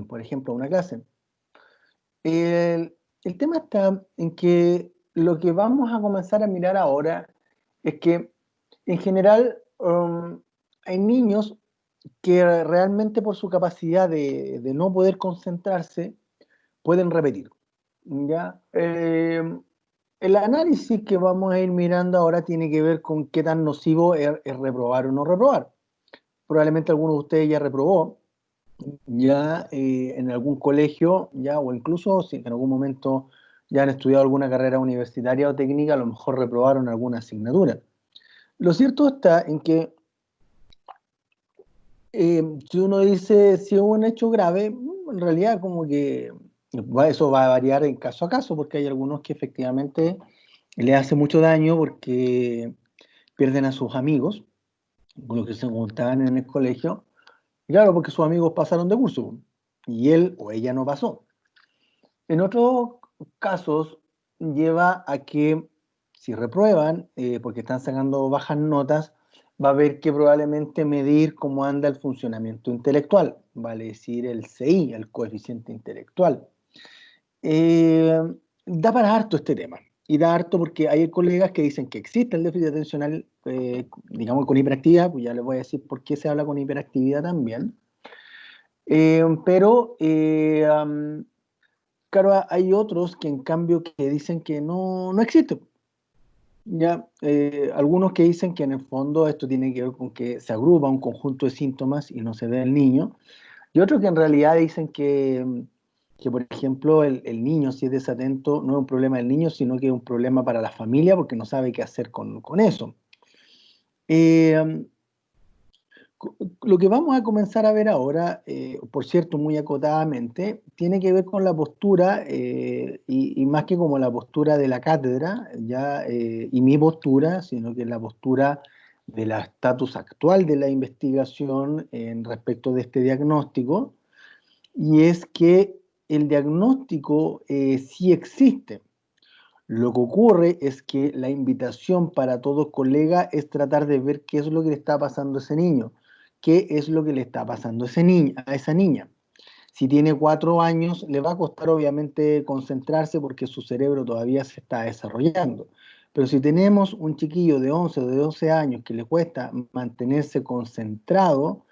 por ejemplo, a una clase. El tema está en que lo que vamos a comenzar a mirar ahora es que, en general, hay niños que realmente por su capacidad de no poder concentrarse, pueden repetir. ¿Ya? El análisis que vamos a ir mirando ahora tiene que ver con qué tan nocivo es reprobar o no reprobar. Probablemente alguno de ustedes ya reprobó, ya en algún colegio, ya, o incluso si en algún momento ya han estudiado alguna carrera universitaria o técnica, a lo mejor reprobaron alguna asignatura. Lo cierto está en que si uno dice si es un hecho grave, en realidad como que eso va a variar en caso a caso, porque hay algunos que efectivamente le hace mucho daño porque pierden a sus amigos, con los que se juntaban en el colegio, y claro, porque sus amigos pasaron de curso, y él o ella no pasó. En otros casos lleva a que si reprueban, porque están sacando bajas notas, va a haber que probablemente medir cómo anda el funcionamiento intelectual, vale decir el CI, el coeficiente intelectual. Da para harto este tema, y da harto porque hay colegas que dicen que existe el déficit atencional, digamos con hiperactividad, pues ya les voy a decir por qué se habla con hiperactividad también, pero claro, hay otros que en cambio que dicen que no existe. Ya, algunos que dicen que en el fondo esto tiene que ver con que se agrupa un conjunto de síntomas y no se ve el niño, y otros que en realidad dicen que por ejemplo, el niño, si es desatento, no es un problema del niño, sino que es un problema para la familia porque no sabe qué hacer con eso. Lo que vamos a comenzar a ver ahora, por cierto, muy acotadamente, tiene que ver con la postura, y más que como la postura de la cátedra, ya, y mi postura, sino que la postura del estatus actual de la investigación en respecto de este diagnóstico, y es que el diagnóstico sí existe. Lo que ocurre es que la invitación para todo colega es tratar de ver qué es lo que le está pasando a ese niño, qué es lo que le está pasando a esa niña. Si tiene 4 años, le va a costar obviamente concentrarse porque su cerebro todavía se está desarrollando. Pero si tenemos un chiquillo de 11 o de 12 años que le cuesta mantenerse concentrado,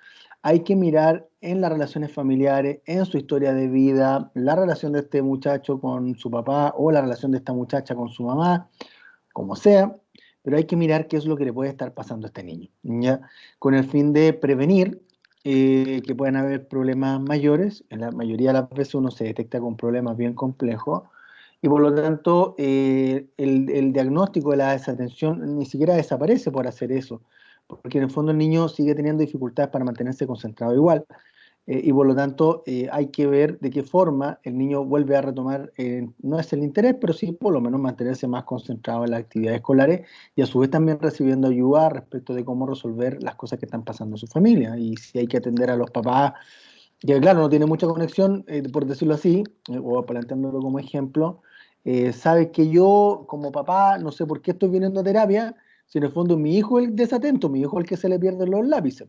hay que mirar en las relaciones familiares, en su historia de vida, la relación de este muchacho con su papá o la relación de esta muchacha con su mamá, como sea, pero hay que mirar qué es lo que le puede estar pasando a este niño, ¿ya? Con el fin de prevenir que puedan haber problemas mayores. En la mayoría de las veces uno se detecta con problemas bien complejos y por lo tanto el diagnóstico de la desatención ni siquiera desaparece por hacer eso, porque en el fondo el niño sigue teniendo dificultades para mantenerse concentrado igual. Y por lo tanto hay que ver de qué forma el niño vuelve a retomar, no es el interés, pero sí por lo menos mantenerse más concentrado en las actividades escolares y a su vez también recibiendo ayuda respecto de cómo resolver las cosas que están pasando en su familia. Y si hay que atender a los papás, que claro, no tiene mucha conexión, por decirlo así, o planteándolo como ejemplo, sabe que yo como papá no sé por qué estoy viniendo a terapia, si en el fondo mi hijo es el desatento, mi hijo es el que se le pierden los lápices.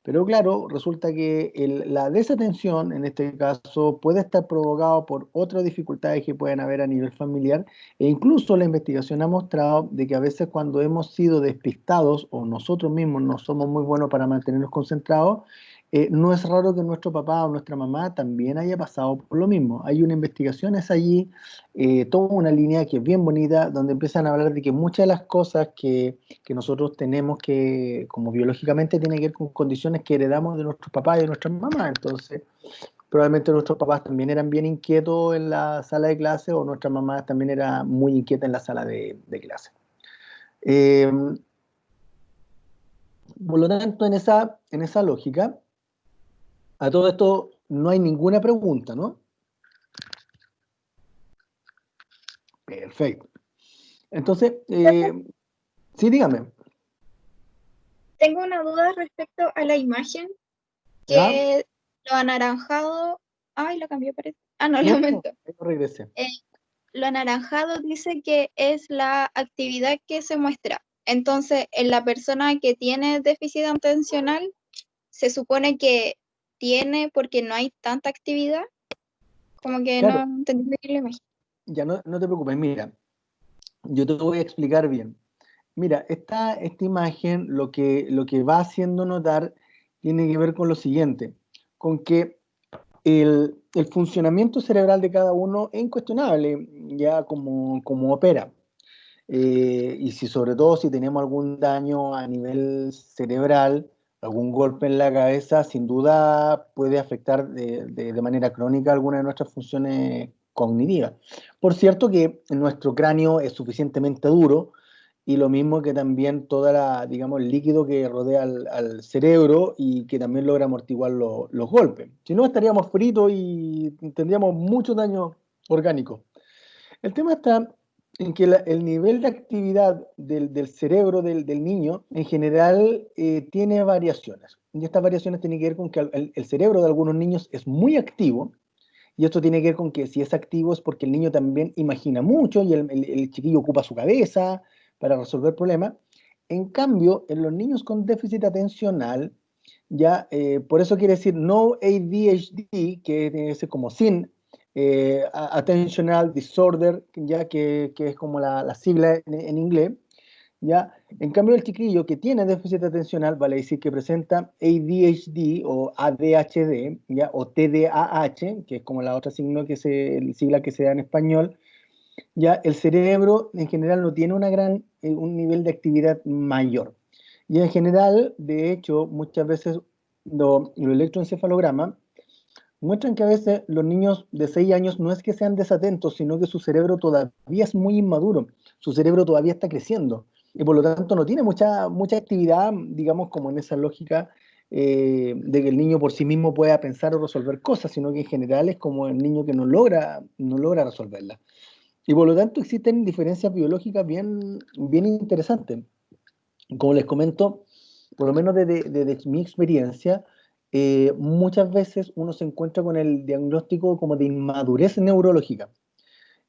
Pero claro, resulta que la desatención, en este caso, puede estar provocado por otras dificultades que pueden haber a nivel familiar, e incluso la investigación ha mostrado de que a veces cuando hemos sido despistados o nosotros mismos no somos muy buenos para mantenernos concentrados, no es raro que nuestro papá o nuestra mamá también haya pasado por lo mismo. Hay una investigación, es allí, toda una línea que es bien bonita, donde empiezan a hablar de que muchas de las cosas que nosotros tenemos que, como biológicamente, tiene que ver con condiciones que heredamos de nuestros papás y de nuestras mamás. Entonces, Probablemente nuestros papás también eran bien inquietos en la sala de clase o nuestra mamá también era muy inquieta en la sala de clase. Eh, por lo tanto, en esa lógica, a todo esto no hay ninguna pregunta, ¿no? Perfecto. Entonces, sí, dígame. Tengo una duda respecto a la imagen, ¿Ya? que lo anaranjado, ay, lo cambió parece. Ah, no, No, no, lamento. no regresé. Eh, lo anaranjado dice que es la actividad que se muestra. Entonces, en la persona que tiene déficit atencional, se supone que tiene porque no hay tanta actividad, como que no Claro, entendí bien la imagen. ya no te preocupes, mira, yo te voy a explicar bien. Mira, esta imagen lo que va haciendo notar tiene que ver con lo siguiente, con que el funcionamiento cerebral de cada uno es incuestionable, ya como opera. Y si sobre todo si tenemos algún daño a nivel cerebral, algún golpe en la cabeza, sin duda puede afectar de manera crónica alguna de nuestras funciones cognitivas. Por cierto que nuestro cráneo es suficientemente duro y lo mismo que también toda digamos, el líquido que rodea al cerebro y que también logra amortiguar los golpes. Si no, estaríamos fritos y tendríamos mucho daño orgánico. El tema está en que el nivel de actividad del cerebro del niño en general tiene variaciones. Y estas variaciones tienen que ver con que el cerebro de algunos niños es muy activo, y esto tiene que ver con que si es activo es porque el niño también imagina mucho y el chiquillo ocupa su cabeza para resolver problemas. En cambio, en los niños con déficit atencional, ya, por eso quiere decir no ADHD, que tiene que ser como sin Attentional Disorder, ya que es como la sigla en inglés, ¿ya? En cambio, el chiquillo que tiene déficit atencional, vale decir que presenta ADHD o ADHD, ¿ya? O TDAH, que es como la otra sigla que se da en español, ya el cerebro en general no tiene un nivel de actividad mayor. Y en general, de hecho, muchas veces los electroencefalogramas muestran que a veces los niños de 6 años no es que sean desatentos, sino que su cerebro todavía es muy inmaduro, su cerebro todavía está creciendo y por lo tanto no tiene mucha actividad, digamos, como en esa lógica de que el niño por sí mismo pueda pensar o resolver cosas, sino que en general es como el niño que no logra resolverlas. Y por lo tanto existen diferencias biológicas bien interesantes. Como les comento, por lo menos desde mi experiencia, muchas veces uno se encuentra con el diagnóstico como de inmadurez neurológica.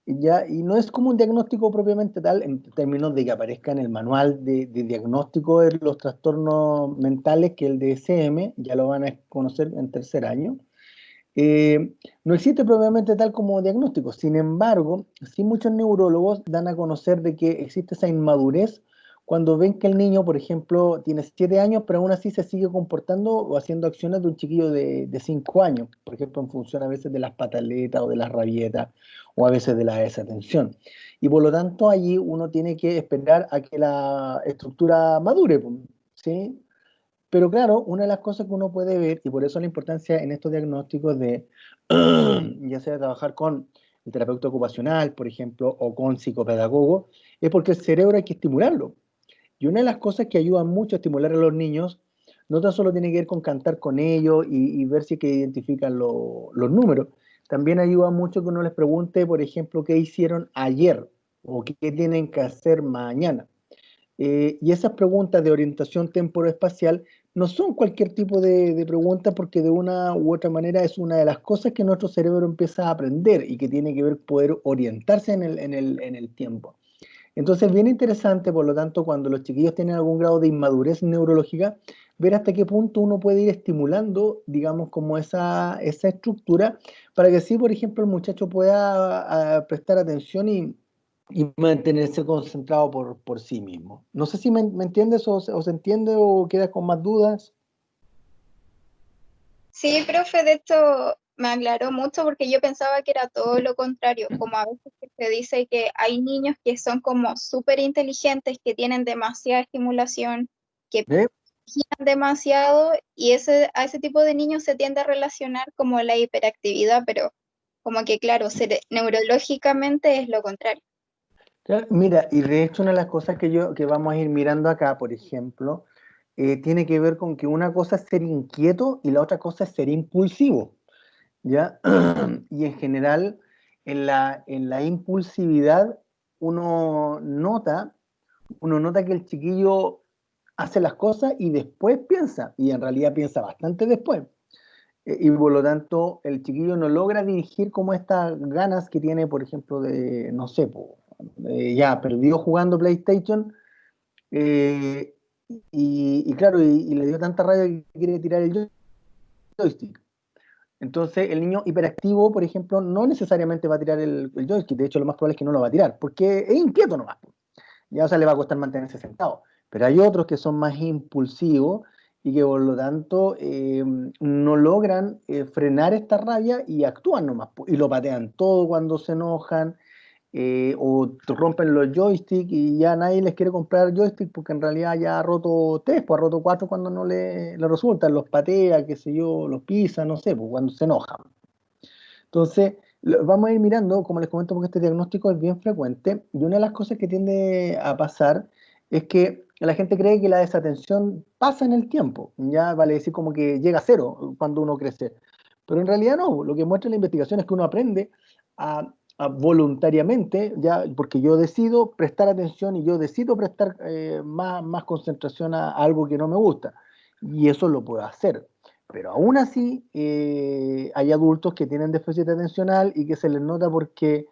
Y no es como un diagnóstico propiamente tal en términos de que aparezca en el manual de diagnóstico de los trastornos mentales, que el DSM, ya lo van a conocer en tercer año. No existe propiamente tal como diagnóstico. Sin embargo, sí muchos neurólogos dan a conocer de que existe esa inmadurez cuando ven que el niño, por ejemplo, tiene 7 años, pero aún así se sigue comportando o haciendo acciones de un chiquillo de 5 años, por ejemplo, en función a veces de las pataletas o de las rabietas o a veces de la desatención. Y por lo tanto, allí uno tiene que esperar a que la estructura madure, ¿sí? Pero claro, una de las cosas que uno puede ver, y por eso la importancia en estos diagnósticos de, ya sea trabajar con el terapeuta ocupacional, por ejemplo, o con psicopedagogo, es porque el cerebro hay que estimularlo. Y una de las cosas que ayuda mucho a estimular a los niños, no tan solo tiene que ver con cantar con ellos y ver si es que identifican los números, también ayuda mucho que uno les pregunte, por ejemplo, qué hicieron ayer o qué tienen que hacer mañana. Y esas preguntas de orientación temporoespacial no son cualquier tipo de pregunta porque de una u otra manera es una de las cosas que nuestro cerebro empieza a aprender y que tiene que ver poder orientarse en el tiempo. Entonces, bien interesante, por lo tanto, cuando los chiquillos tienen algún grado de inmadurez neurológica, ver hasta qué punto uno puede ir estimulando, digamos, como esa estructura, para que así, por ejemplo, el muchacho pueda prestar atención y mantenerse concentrado por sí mismo. No sé si me entiendes o se entiende o quedas con más dudas. Sí, profe, de hecho me aclaró mucho porque yo pensaba que era todo lo contrario, como a veces que se dice que hay niños que son como súper inteligentes, que tienen demasiada estimulación, que ¿Eh? demasiado y a ese tipo de niños se tiende a relacionar como la hiperactividad, pero como que claro, neurológicamente es lo contrario. Claro, mira, y de hecho una de las cosas que vamos a ir mirando acá, por ejemplo, tiene que ver con que una cosa es ser inquieto y la otra cosa es ser impulsivo, ¿ya? Y en general, en la impulsividad, uno nota, uno nota que el chiquillo hace las cosas y después piensa, y en realidad piensa bastante después. Y por lo tanto, el chiquillo no logra dirigir como estas ganas que tiene, por ejemplo, de, no sé, ya perdió jugando PlayStation, eh, y claro, y le dio tanta rabia que quiere tirar el joystick. Entonces, el niño hiperactivo, por ejemplo, no necesariamente va a tirar el joystick, de hecho, lo más probable es que no lo va a tirar, porque es inquieto nomás. Ya, o sea, le va a costar mantenerse sentado. Pero hay otros que son más impulsivos y que por lo tanto no logran frenar esta rabia y actúan nomás, y lo patean todo cuando se enojan, o rompen los joysticks y ya nadie les quiere comprar joystick porque en realidad ya ha roto tres, pues ha roto cuatro cuando no le resultan, los patea, qué sé yo, los pisa, no sé, pues cuando se enojan. Entonces, vamos a ir mirando, como les comento, porque este diagnóstico es bien frecuente, y una de las cosas que tiende a pasar es que la gente cree que la desatención pasa en el tiempo, ya vale decir como que llega a cero cuando uno crece, pero en realidad no, lo que muestra la investigación es que uno aprende a voluntariamente, ya, porque yo decido prestar atención y yo decido prestar más concentración a algo que no me gusta, y eso lo puedo hacer. Pero aún así, hay adultos que tienen déficit atencional y que se les nota porque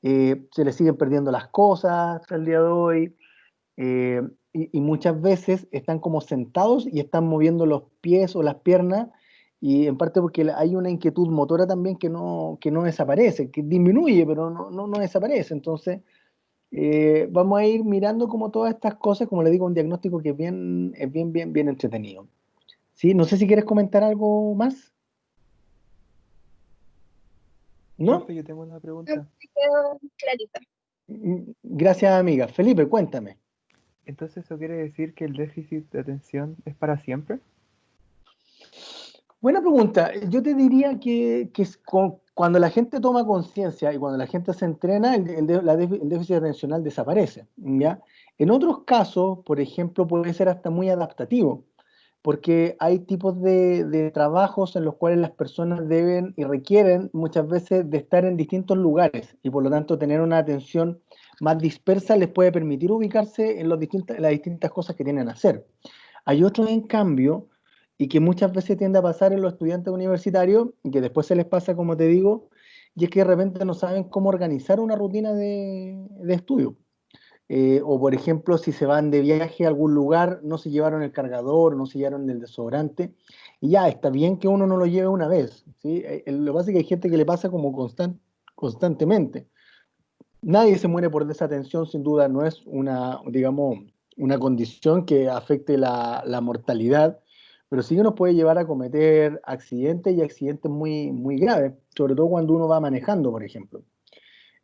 se les siguen perdiendo las cosas hasta el día de hoy, y muchas veces están como sentados y están moviendo los pies o las piernas, y en parte porque hay una inquietud motora también que no desaparece, que disminuye, pero no desaparece. Entonces, vamos a ir mirando como todas estas cosas, como le digo, un diagnóstico que es bien entretenido. ¿Sí? No sé si quieres comentar algo más. ¿No? Profe, yo tengo una Me pregunta. quedó clarita. Gracias, amiga. Felipe, cuéntame. Entonces, ¿eso quiere decir que el déficit de atención es para siempre? Buena pregunta. Yo te diría que cuando la gente toma conciencia y cuando la gente se entrena, el déficit atencional desaparece, ¿ya? En otros casos, por ejemplo, puede ser hasta muy adaptativo, porque hay tipos de trabajos en los cuales las personas deben y requieren muchas veces de estar en distintos lugares y por lo tanto tener una atención más dispersa les puede permitir ubicarse en las distintas cosas que tienen que hacer. Hay otros, en cambio, y que muchas veces tiende a pasar en los estudiantes universitarios, y que después se les pasa, como te digo, y es que de repente no saben cómo organizar una rutina de estudio. O por ejemplo, si se van de viaje a algún lugar, no se llevaron el cargador, no se llevaron el desodorante, y ya, está bien que uno no lo lleve una vez, ¿sí? Lo que pasa es que hay gente que le pasa como constantemente. Nadie se muere por desatención, sin duda, no es una, digamos, una condición que afecte la mortalidad, pero sí que nos puede llevar a cometer accidentes y accidentes muy, muy graves, sobre todo cuando uno va manejando, por ejemplo.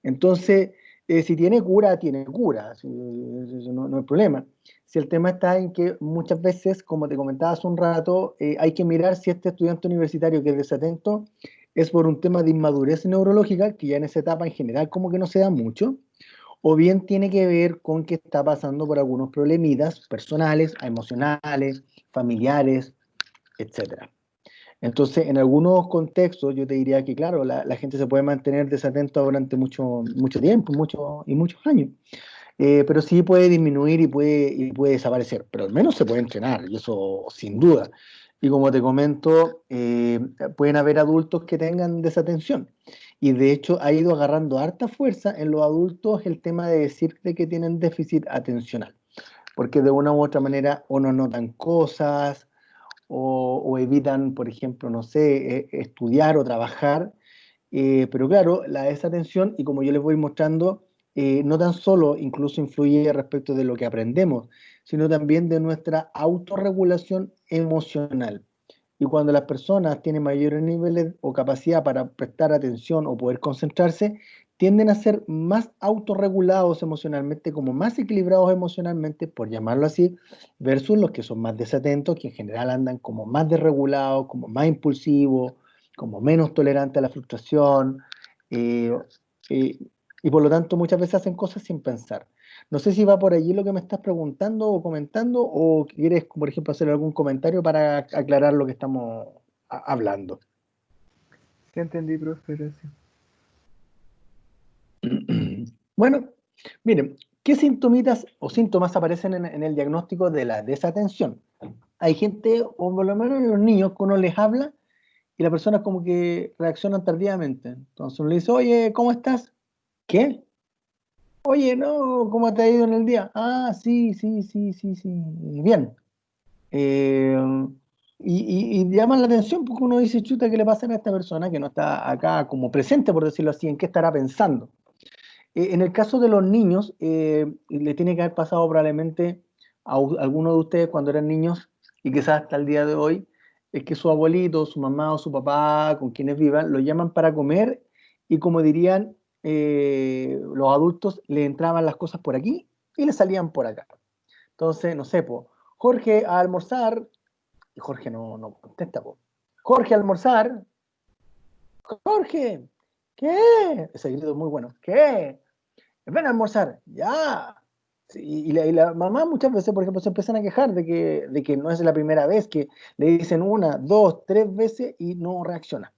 Entonces, si tiene cura, tiene cura, eso no hay problema. Si el tema está en que muchas veces, como te comentaba hace un rato, hay que mirar si este estudiante universitario que es desatento es por un tema de inmadurez neurológica, que ya en esa etapa en general como que no se da mucho, o bien tiene que ver con que está pasando por algunos problemitas personales, emocionales, familiares, etcétera. Entonces, en algunos contextos, yo te diría que, claro, la gente se puede mantener desatenta durante mucho tiempo, muchos años, pero sí puede disminuir y puede desaparecer, pero al menos se puede entrenar, y eso sin duda. Y como te comento, pueden haber adultos que tengan desatención. Y de hecho ha ido agarrando harta fuerza en los adultos el tema de decirte que tienen déficit atencional, porque de una u otra manera o no notan cosas, o evitan, por ejemplo, no sé, estudiar o trabajar. Pero claro, la desatención, y como yo les voy mostrando, no tan solo incluso influye respecto de lo que aprendemos, sino también de nuestra autorregulación emocional. Y cuando las personas tienen mayores niveles o capacidad para prestar atención o poder concentrarse, tienden a ser más autorregulados emocionalmente, como más equilibrados emocionalmente, por llamarlo así, versus los que son más desatentos, que en general andan como más desregulados, como más impulsivos, como menos tolerantes a la frustración, eh, eh, y por lo tanto muchas veces hacen cosas sin pensar. No sé si va por allí lo que me estás preguntando o comentando, o quieres, por ejemplo, hacer algún comentario para aclarar lo que estamos hablando. Sí entendí, profe, gracias. Bueno, miren, ¿qué sintomitas o síntomas aparecen en el diagnóstico de la desatención? Hay gente, o por lo menos los niños, que uno les habla y las personas como que reaccionan tardíamente. Entonces uno le dice, oye, ¿cómo estás? ¿Qué? Oye, no, ¿cómo te ha ido en el día? Ah, sí, sí, sí, sí, sí, bien. Eh, y llaman la atención porque uno dice, chuta, ¿qué le pasa a esta persona que no está acá como presente, por decirlo así? ¿En qué estará pensando? En el caso de los niños, le tiene que haber pasado probablemente a alguno de ustedes cuando eran niños y quizás hasta el día de hoy, es que su abuelito, su mamá o su papá, con quienes vivan, lo llaman para comer y como dirían los adultos, le entraban las cosas por aquí y le salían por acá. Entonces, no sé, po, Jorge a almorzar, y Jorge no contesta, po. Jorge a almorzar, Jorge, ¿qué? Ese grito es muy bueno, ¿qué? Ven a almorzar, ya. Sí, y la mamá muchas veces, por ejemplo, se empiezan a quejar de que no es la primera vez, que le dicen una, dos, tres veces y no reacciona.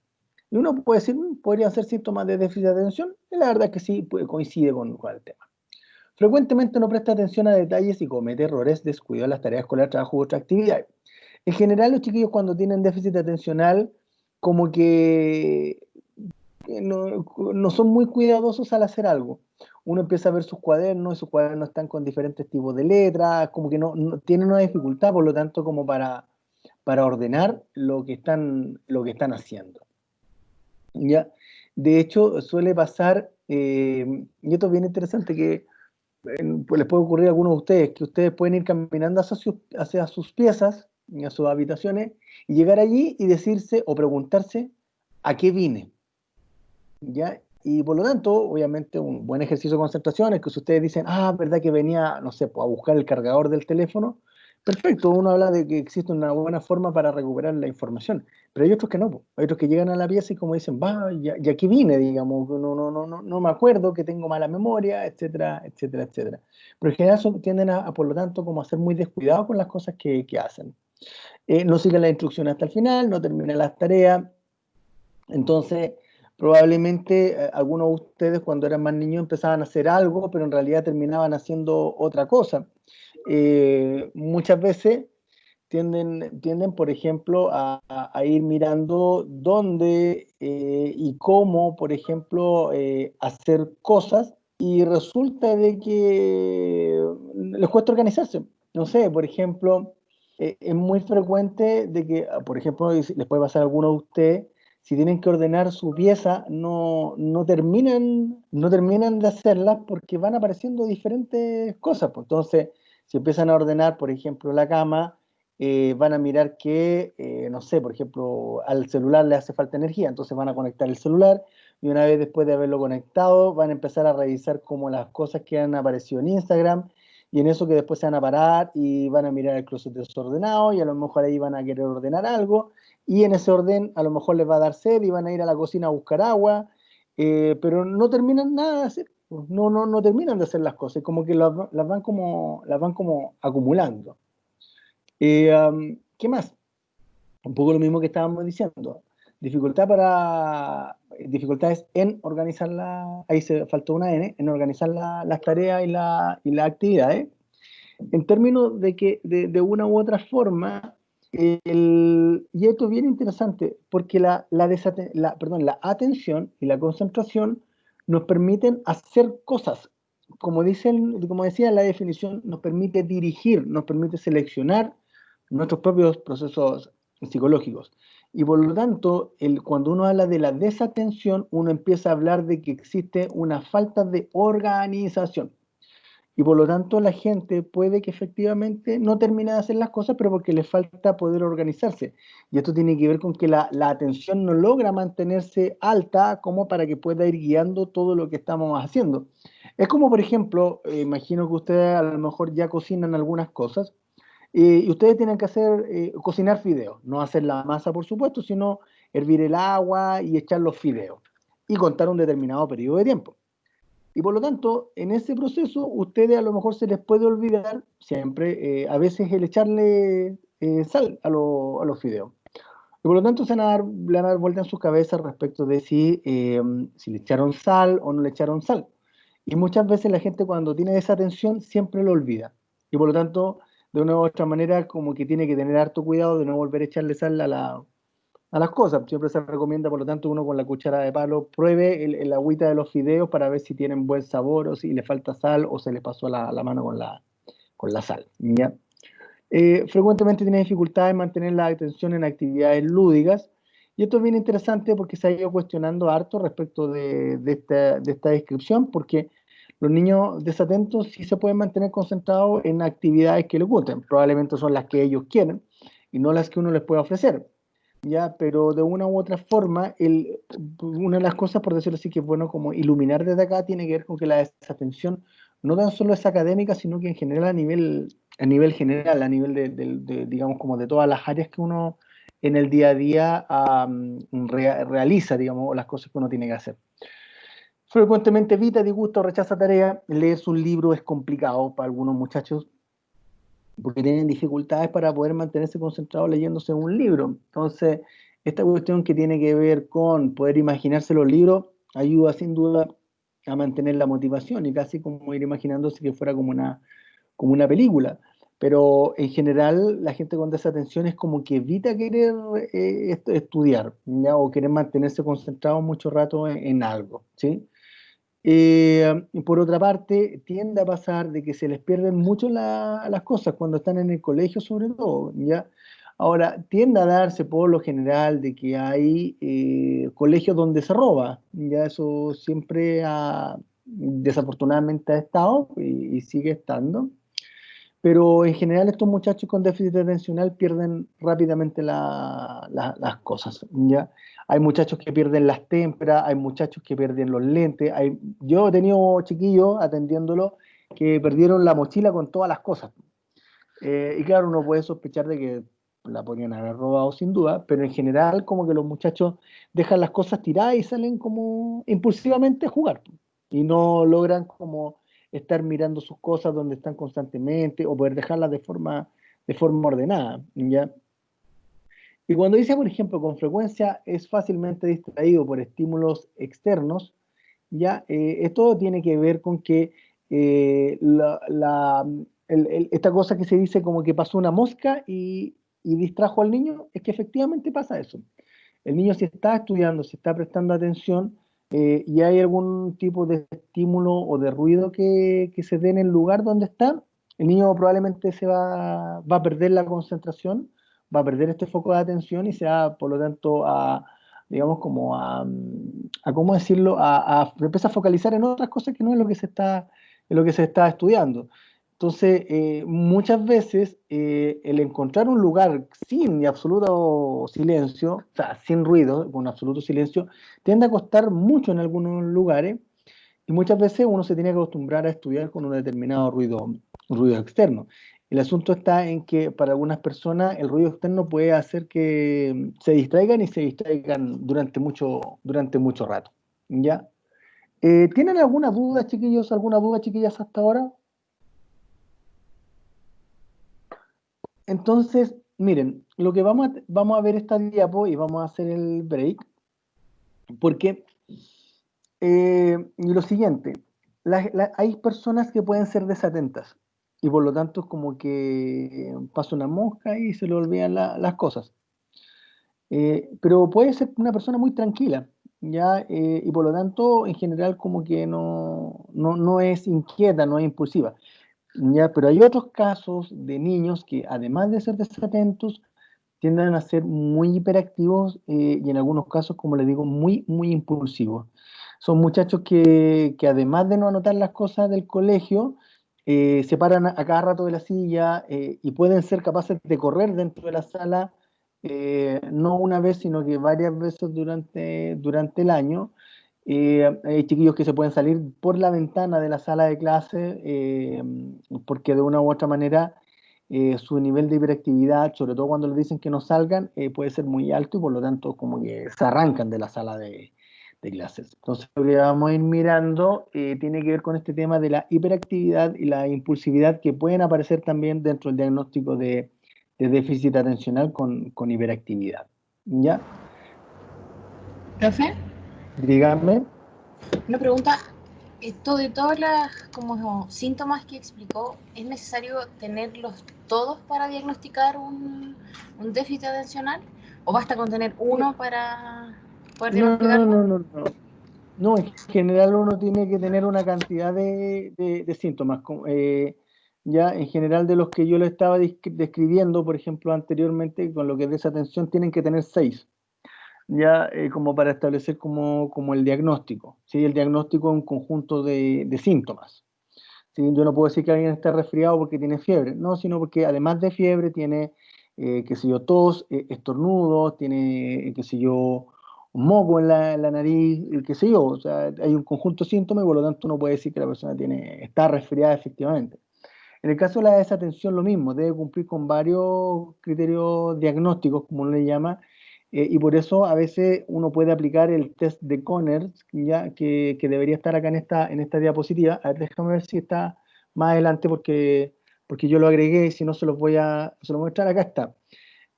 Y uno puede decir, podrían ser síntomas de déficit de atención, y la verdad es que sí coincide con el tema. Frecuentemente no presta atención a detalles y comete errores, descuido en las tareas escolares, trabajo u otras actividades. En general, los chiquillos cuando tienen déficit atencional, como que no son muy cuidadosos al hacer algo. Uno empieza a ver sus cuadernos y sus cuadernos están con diferentes tipos de letras, como que no tienen una dificultad, por lo tanto, como para ordenar lo que están haciendo. ¿Ya? De hecho, suele pasar, y esto es bien interesante, que pues les puede ocurrir a algunos de ustedes, que ustedes pueden ir caminando hacia sus piezas, a sus habitaciones, y llegar allí y decirse o preguntarse, ¿a qué vine? ¿Ya? Y por lo tanto, obviamente, un buen ejercicio de concentración es que si ustedes dicen, ¿verdad que venía, no sé, pues, a buscar el cargador del teléfono? Perfecto, uno habla de que existe una buena forma para recuperar la información, pero hay otros que no, pues. Hay otros que llegan a la pieza y como dicen, y aquí vine, digamos, no me acuerdo, que tengo mala memoria, etcétera, etcétera, etcétera. Pero en general tienden por lo tanto, como a ser muy descuidados con las cosas que hacen. No siguen las instrucciones hasta el final, no terminan las tareas. Entonces, probablemente algunos de ustedes cuando eran más niños empezaban a hacer algo, pero en realidad terminaban haciendo otra cosa. Muchas veces tienden, por ejemplo, a ir mirando dónde y cómo, por ejemplo, hacer cosas y resulta de que les cuesta organizarse. No sé, por ejemplo, es muy frecuente de que, por ejemplo, les puede pasar a alguno de ustedes, si tienen que ordenar su pieza, no terminan de hacerlas porque van apareciendo diferentes cosas. Pues. Entonces, si empiezan a ordenar, por ejemplo, la cama, van a mirar que, no sé, por ejemplo, al celular le hace falta energía, entonces van a conectar el celular y una vez después de haberlo conectado, van a empezar a revisar como las cosas que han aparecido en Instagram y en eso que después se van a parar y van a mirar el closet desordenado y a lo mejor ahí van a querer ordenar algo y en ese orden a lo mejor les va a dar sed y van a ir a la cocina a buscar agua, pero no terminan nada de hacer, no terminan de hacer las cosas, como que las van como acumulando. ¿Qué más? Un poco lo mismo que estábamos diciendo. Dificultades en organizar ahí se faltó una N, en organizar las tareas y las actividades. En términos de que de una u otra forma, y esto es bien interesante, porque la atención y la concentración nos permiten hacer cosas. Como decía la definición, nos permite dirigir, nos permite seleccionar nuestros propios procesos psicológicos. Y por lo tanto, cuando uno habla de la desatención, uno empieza a hablar de que existe una falta de organización. Y por lo tanto la gente puede que efectivamente no termine de hacer las cosas, pero porque le falta poder organizarse. Y esto tiene que ver con que la atención no logra mantenerse alta como para que pueda ir guiando todo lo que estamos haciendo. Es como, por ejemplo, imagino que ustedes a lo mejor ya cocinan algunas cosas y ustedes tienen que hacer, cocinar fideos, no hacer la masa, por supuesto, sino hervir el agua y echar los fideos y contar un determinado periodo de tiempo. Y por lo tanto, en ese proceso, ustedes a lo mejor se les puede olvidar siempre, a veces el echarle sal a los fideos. Y por lo tanto, le van a dar vuelta en su cabeza respecto de si le echaron sal o no le echaron sal. Y muchas veces la gente cuando tiene esa atención siempre lo olvida. Y por lo tanto, de una u otra manera, como que tiene que tener harto cuidado de no volver a echarle sal a las cosas. Siempre se recomienda, por lo tanto, uno con la cuchara de palo pruebe el agüita de los fideos para ver si tienen buen sabor o si le falta sal o se le pasó la mano con la sal. ¿Ya? Frecuentemente tiene dificultades en mantener la atención en actividades lúdicas. Y esto es bien interesante porque se ha ido cuestionando harto respecto de esta descripción, porque los niños desatentos sí se pueden mantener concentrados en actividades que les gusten. Probablemente son las que ellos quieren y no las que uno les puede ofrecer. Ya, pero de una u otra forma, una de las cosas, por decirlo así, que es bueno como iluminar desde acá, tiene que ver con que la desatención no tan solo es académica, sino que en general a nivel general, a nivel digamos, como de todas las áreas que uno en el día a día realiza, digamos, o las cosas que uno tiene que hacer. Frecuentemente evita, disgusta o rechaza tareas. Leer un libro es complicado para algunos muchachos porque tienen dificultades para poder mantenerse concentrados leyéndose un libro. Entonces, esta cuestión que tiene que ver con poder imaginarse los libros ayuda sin duda a mantener la motivación y casi como ir imaginándose que fuera como una película. Pero en general la gente con desatención es como que evita querer estudiar, ¿ya? O querer mantenerse concentrado mucho rato en algo, ¿sí? Y por otra parte, tiende a pasar de que se les pierden mucho las cosas cuando están en el colegio, sobre todo, ¿ya? Ahora, tiende a darse por lo general de que hay colegios donde se roba, ya eso siempre desafortunadamente ha estado y sigue estando. Pero en general estos muchachos con déficit atencional pierden rápidamente las cosas, ¿ya? Hay muchachos que pierden las témperas, hay muchachos que pierden los lentes. Yo he tenido chiquillos atendiéndolo que perdieron la mochila con todas las cosas. Y claro, uno puede sospechar de que la podrían haber robado sin duda, pero en general como que los muchachos dejan las cosas tiradas y salen como impulsivamente a jugar y no logran como estar mirando sus cosas donde están constantemente o poder dejarlas de forma ordenada, ¿ya? Y cuando dice, por ejemplo, con frecuencia es fácilmente distraído por estímulos externos, ya esto tiene que ver con que esta cosa que se dice como que pasó una mosca y distrajo al niño, es que efectivamente pasa eso. El niño si está estudiando, si está prestando atención y hay algún tipo de estímulo o de ruido que se dé en el lugar donde está, el niño probablemente va a perder la concentración, va a perder este foco de atención y se va, por lo tanto, digamos, como ¿cómo decirlo? Empieza a focalizar en otras cosas que no es lo que se está estudiando. Entonces, muchas veces el encontrar un lugar sin absoluto silencio, o sea, sin ruido, con absoluto silencio, tiende a costar mucho en algunos lugares y muchas veces uno se tiene que acostumbrar a estudiar con un determinado ruido externo. El asunto está en que para algunas personas el ruido externo puede hacer que se distraigan y se distraigan durante mucho rato. ¿Ya? ¿Tienen alguna duda, chiquillos, alguna duda, chiquillas, hasta ahora? Entonces, miren, lo que vamos a ver esta diapo y vamos a hacer el break, porque lo siguiente, hay personas que pueden ser desatentas y por lo tanto es como que pasa una mosca y se le olvidan las cosas. Pero puede ser una persona muy tranquila, ¿ya? Y por lo tanto, en general, como que no es inquieta, no es impulsiva. ¿Ya? Pero hay otros casos de niños que, además de ser desatentos, tienden a ser muy hiperactivos y en algunos casos, como les digo, muy impulsivos. Son muchachos que además de no anotar las cosas del colegio, se paran a cada rato de la silla y pueden ser capaces de correr dentro de la sala, no una vez, sino que varias veces durante el año. Hay chiquillos que se pueden salir por la ventana de la sala de clase porque de una u otra manera su nivel de hiperactividad, sobre todo cuando les dicen que no salgan, puede ser muy alto y por lo tanto como que se arrancan de la sala de clases. Entonces lo que vamos a ir mirando tiene que ver con este tema de la hiperactividad y la impulsividad que pueden aparecer también dentro del diagnóstico de déficit atencional con hiperactividad. ¿Ya? Profe, Dígame. una pregunta. Esto de todos los como síntomas que explicó, ¿es necesario tenerlos todos para diagnosticar un déficit atencional? ¿O basta con tener uno para poder No, no, diagnosticarlo? no, no, no. No, en general uno tiene que tener una cantidad de síntomas. Ya en general de los que yo le estaba describiendo, por ejemplo, anteriormente, con lo que es desatención, tienen que tener 6, ya como para establecer como el diagnóstico. ¿Sí? El diagnóstico es un conjunto de síntomas. ¿Sí? Yo no puedo decir que alguien está resfriado porque tiene fiebre, no, sino porque además de fiebre tiene, qué sé yo, tos, estornudos, tiene, qué sé yo, un moco en la nariz, qué sé yo, o sea, hay un conjunto de síntomas y por lo tanto uno puede decir que la persona está resfriada efectivamente. En el caso de la desatención, lo mismo, debe cumplir con varios criterios diagnósticos, como uno le llama, y por eso a veces uno puede aplicar el test de Conners, ya, que debería estar acá en esta diapositiva. A ver, déjame ver si está más adelante porque yo lo agregué y si no se lo voy a mostrar, acá está.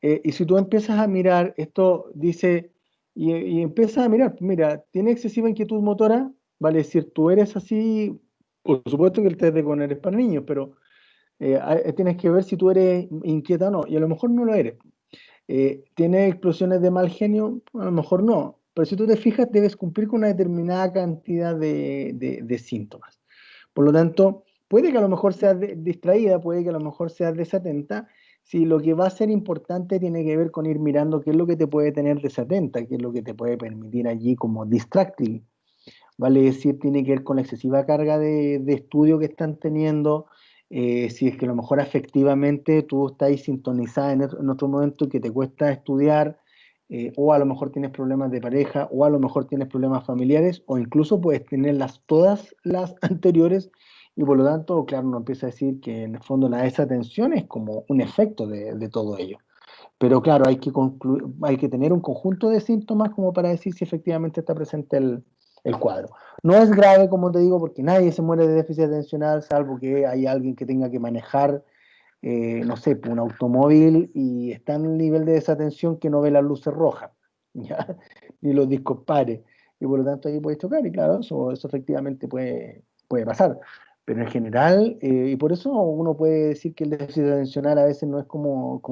Y si tú empiezas a mirar, esto dice, y empiezas a mirar, mira, ¿tiene excesiva inquietud motora? Vale decir, tú eres así, por supuesto que el test de Conners es para niños, pero tienes que ver si tú eres inquieta o no, y a lo mejor no lo eres. ¿Tienes explosiones de mal genio? A lo mejor no, pero si tú te fijas, debes cumplir con una determinada cantidad de síntomas. Por lo tanto, puede que a lo mejor seas distraída, puede que a lo mejor seas desatenta. Si lo que va a ser importante tiene que ver con ir mirando qué es lo que te puede tener desatenta, qué es lo que te puede permitir allí como distracting. Vale decir, tiene que ver con la excesiva carga de estudio que están teniendo, si es que a lo mejor afectivamente tú estás sintonizada en otro momento que te cuesta estudiar, o a lo mejor tienes problemas de pareja, o a lo mejor tienes problemas familiares, o incluso puedes tenerlas todas las anteriores, y por lo tanto, claro, uno empieza a decir que en el fondo la desatención es como un efecto de todo ello. Pero claro, hay que tener un conjunto de síntomas como para decir si efectivamente está presente el cuadro. No es grave, como te digo, porque nadie se muere de déficit atencional, salvo que hay alguien que tenga que manejar, no sé, un automóvil y está en un nivel de desatención que no ve las luces rojas, ¿ya? Ni los discos pares, y por lo tanto ahí puede chocar, y claro, eso efectivamente puede pasar. Pero en general, y por eso uno puede decir que el déficit atencional a veces no es como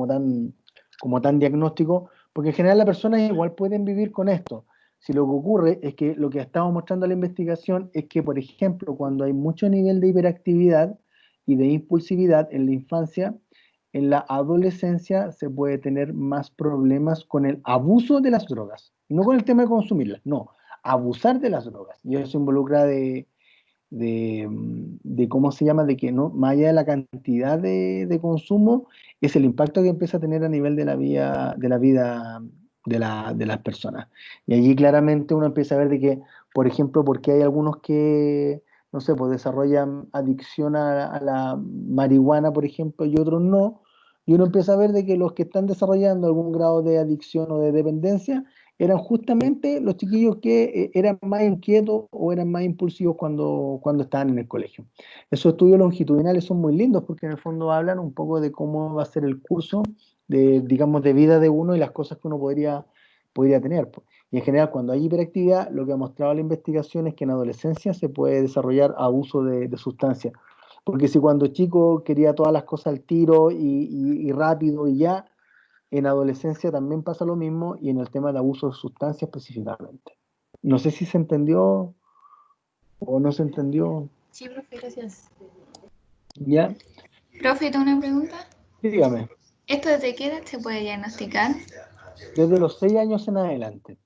tan diagnóstico, porque en general las personas igual pueden vivir con esto. Si lo que ocurre es que lo que estamos mostrando en la investigación es que, por ejemplo, cuando hay mucho nivel de hiperactividad y de impulsividad en la infancia, en la adolescencia se puede tener más problemas con el abuso de las drogas. No con el tema de consumirlas, no, abusar de las drogas. Y eso involucra de cómo se llama, de que no, más allá de la cantidad de consumo, es el impacto que empieza a tener a nivel de la vida de las personas. Y allí claramente uno empieza a ver de que, por ejemplo, porque hay algunos que, no sé, pues desarrollan adicción a la marihuana, por ejemplo, y otros no, y uno empieza a ver de que los que están desarrollando algún grado de adicción o de dependencia eran justamente los chiquillos que eran más inquietos o eran más impulsivos cuando estaban en el colegio. Esos estudios longitudinales son muy lindos porque en el fondo hablan un poco de cómo va a ser el curso digamos, de vida de uno y las cosas que uno podría tener. Y en general, cuando hay hiperactividad, lo que ha mostrado la investigación es que en adolescencia se puede desarrollar abuso de sustancias. Porque si cuando chico quería todas las cosas al tiro y rápido y ya, en adolescencia también pasa lo mismo y en el tema de abuso de sustancias específicamente. No sé si se entendió o no se entendió. Sí, profe, gracias. ¿Ya? Profe, ¿tengo una pregunta? Dígame, ¿Esto desde qué edad se puede diagnosticar? desde los 6 años en adelante.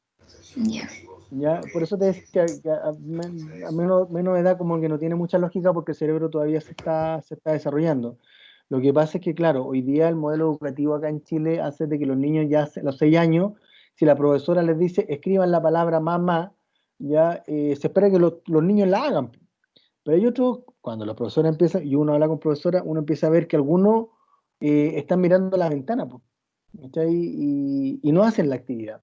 Ya. ¿ya? Por eso te decía que a menos edad como que no tiene mucha lógica porque el cerebro todavía se está desarrollando. Lo que pasa es que, claro, hoy día el modelo educativo acá en Chile hace de que los niños ya a los 6 años, si la profesora les dice escriban la palabra mamá, ya se espera que los niños la hagan. Pero hay otros, cuando la profesora empieza, y uno habla con profesora, uno empieza a ver que algunos están mirando la ventana, pues, ¿cachai? Y no hacen la actividad.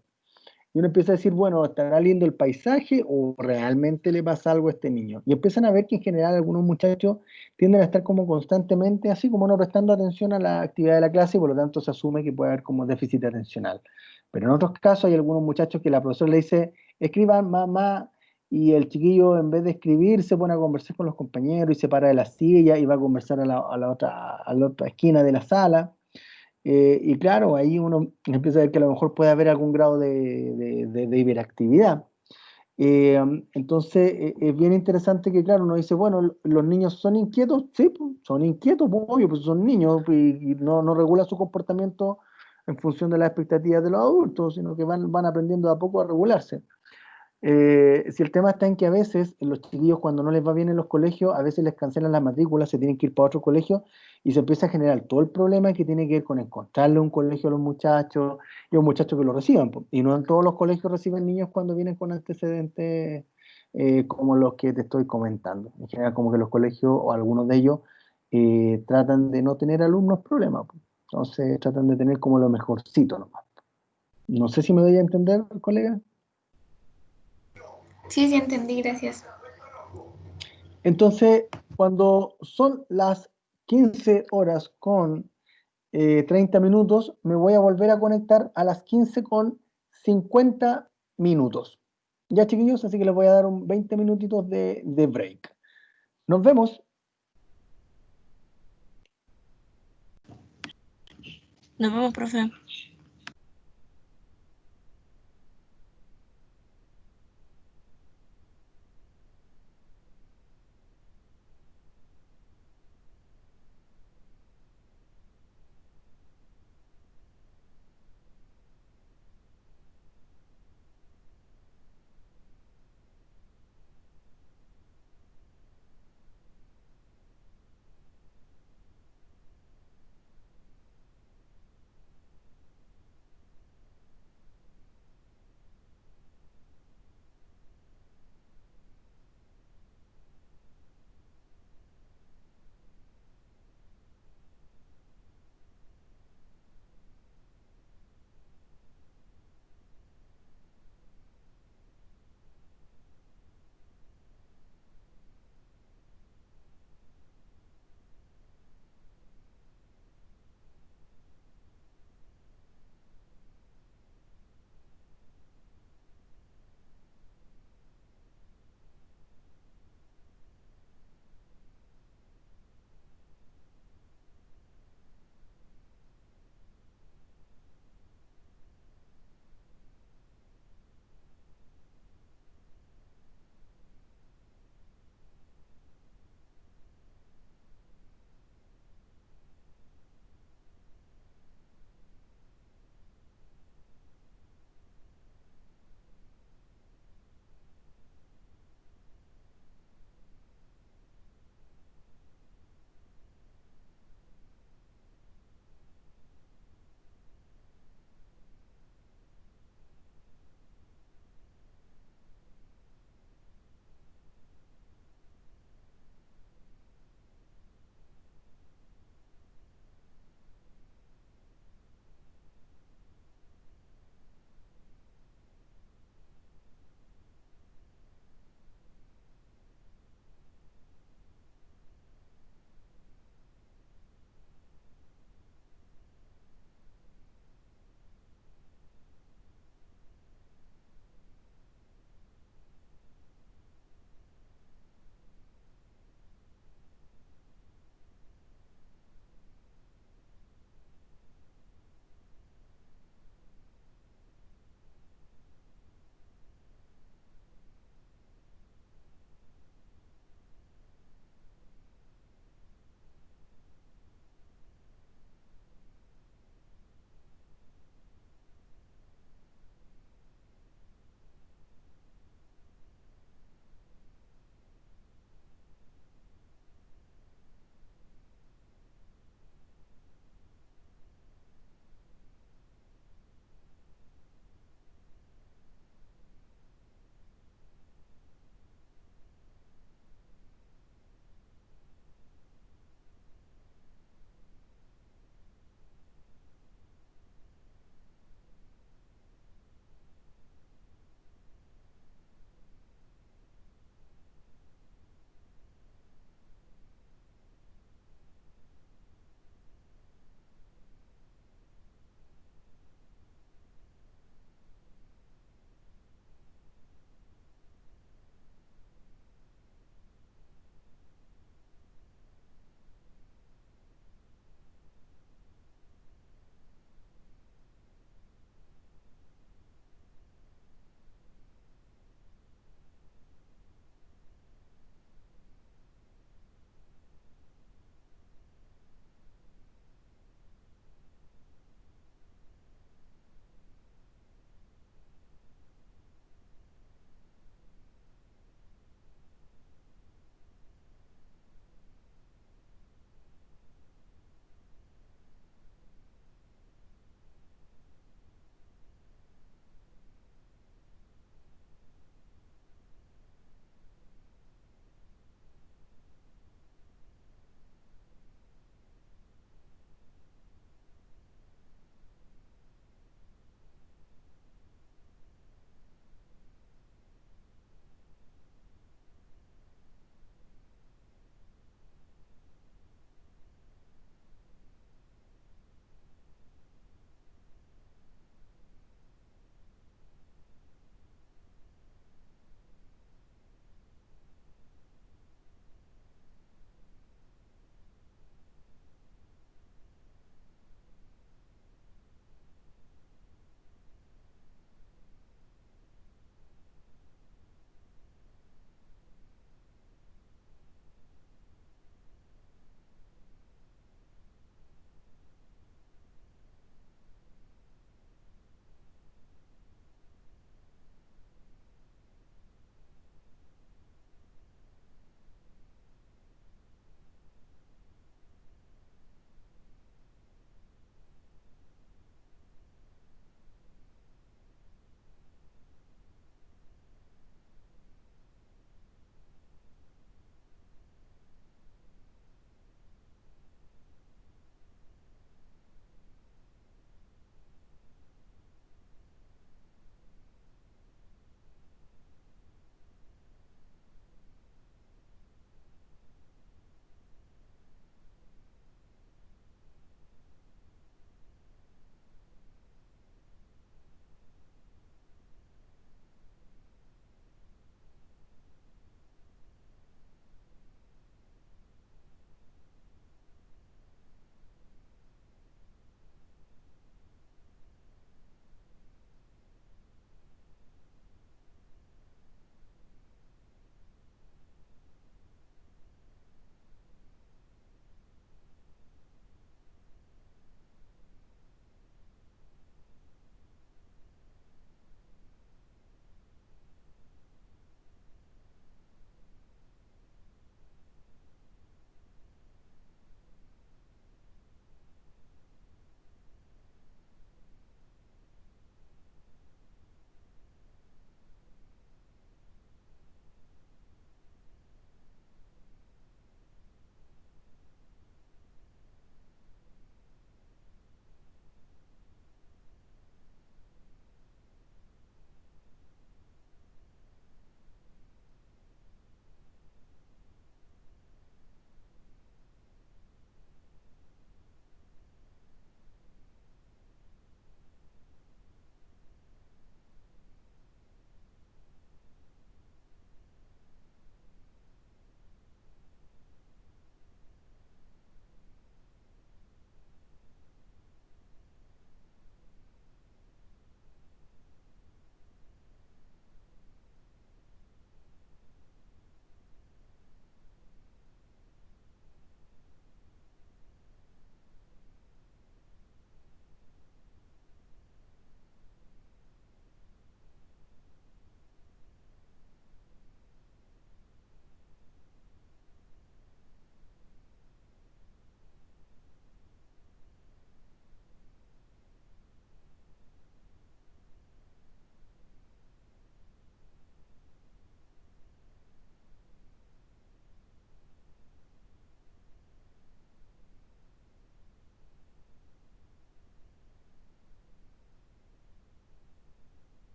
Y uno empieza a decir, bueno, ¿estará lindo el paisaje o realmente le pasa algo a este niño? Y empiezan a ver que en general algunos muchachos tienden a estar como constantemente, así como no prestando atención a la actividad de la clase y por lo tanto se asume que puede haber como déficit atencional. Pero en otros casos hay algunos muchachos que la profesora le dice, escriban mamá, y el chiquillo en vez de escribir se pone a conversar con los compañeros y se para de la silla y va a conversar a la otra esquina de la sala. Y claro, ahí uno empieza a ver que a lo mejor puede haber algún grado de hiperactividad. Entonces, es bien interesante que, claro, uno dice, bueno, los niños son inquietos, sí, pues, son inquietos, pues, obvio, pues son niños y no regulan su comportamiento en función de las expectativas de los adultos, sino que van aprendiendo de a poco a regularse. Si el tema está en que a veces los chiquillos cuando no les va bien en los colegios, a veces les cancelan las matrículas, se tienen que ir para otro colegio y se empieza a generar todo el problema que tiene que ver con encontrarle un colegio a los muchachos y un muchacho que lo reciban. Po. Y no en todos los colegios reciben niños cuando vienen con antecedentes como los que te estoy comentando. En general como que los colegios o algunos de ellos tratan de no tener alumnos problemas. Po. Entonces tratan de tener como lo mejorcito nomás. No sé si me doy a entender, colega. Sí, sí, entendí, gracias. Entonces, cuando son las 15 horas con 30 minutos, me voy a volver a conectar a las 15 con 50 minutos. Ya, chiquillos, así que les voy a dar un 20 minutitos de break. Nos vemos. Nos vemos, profe.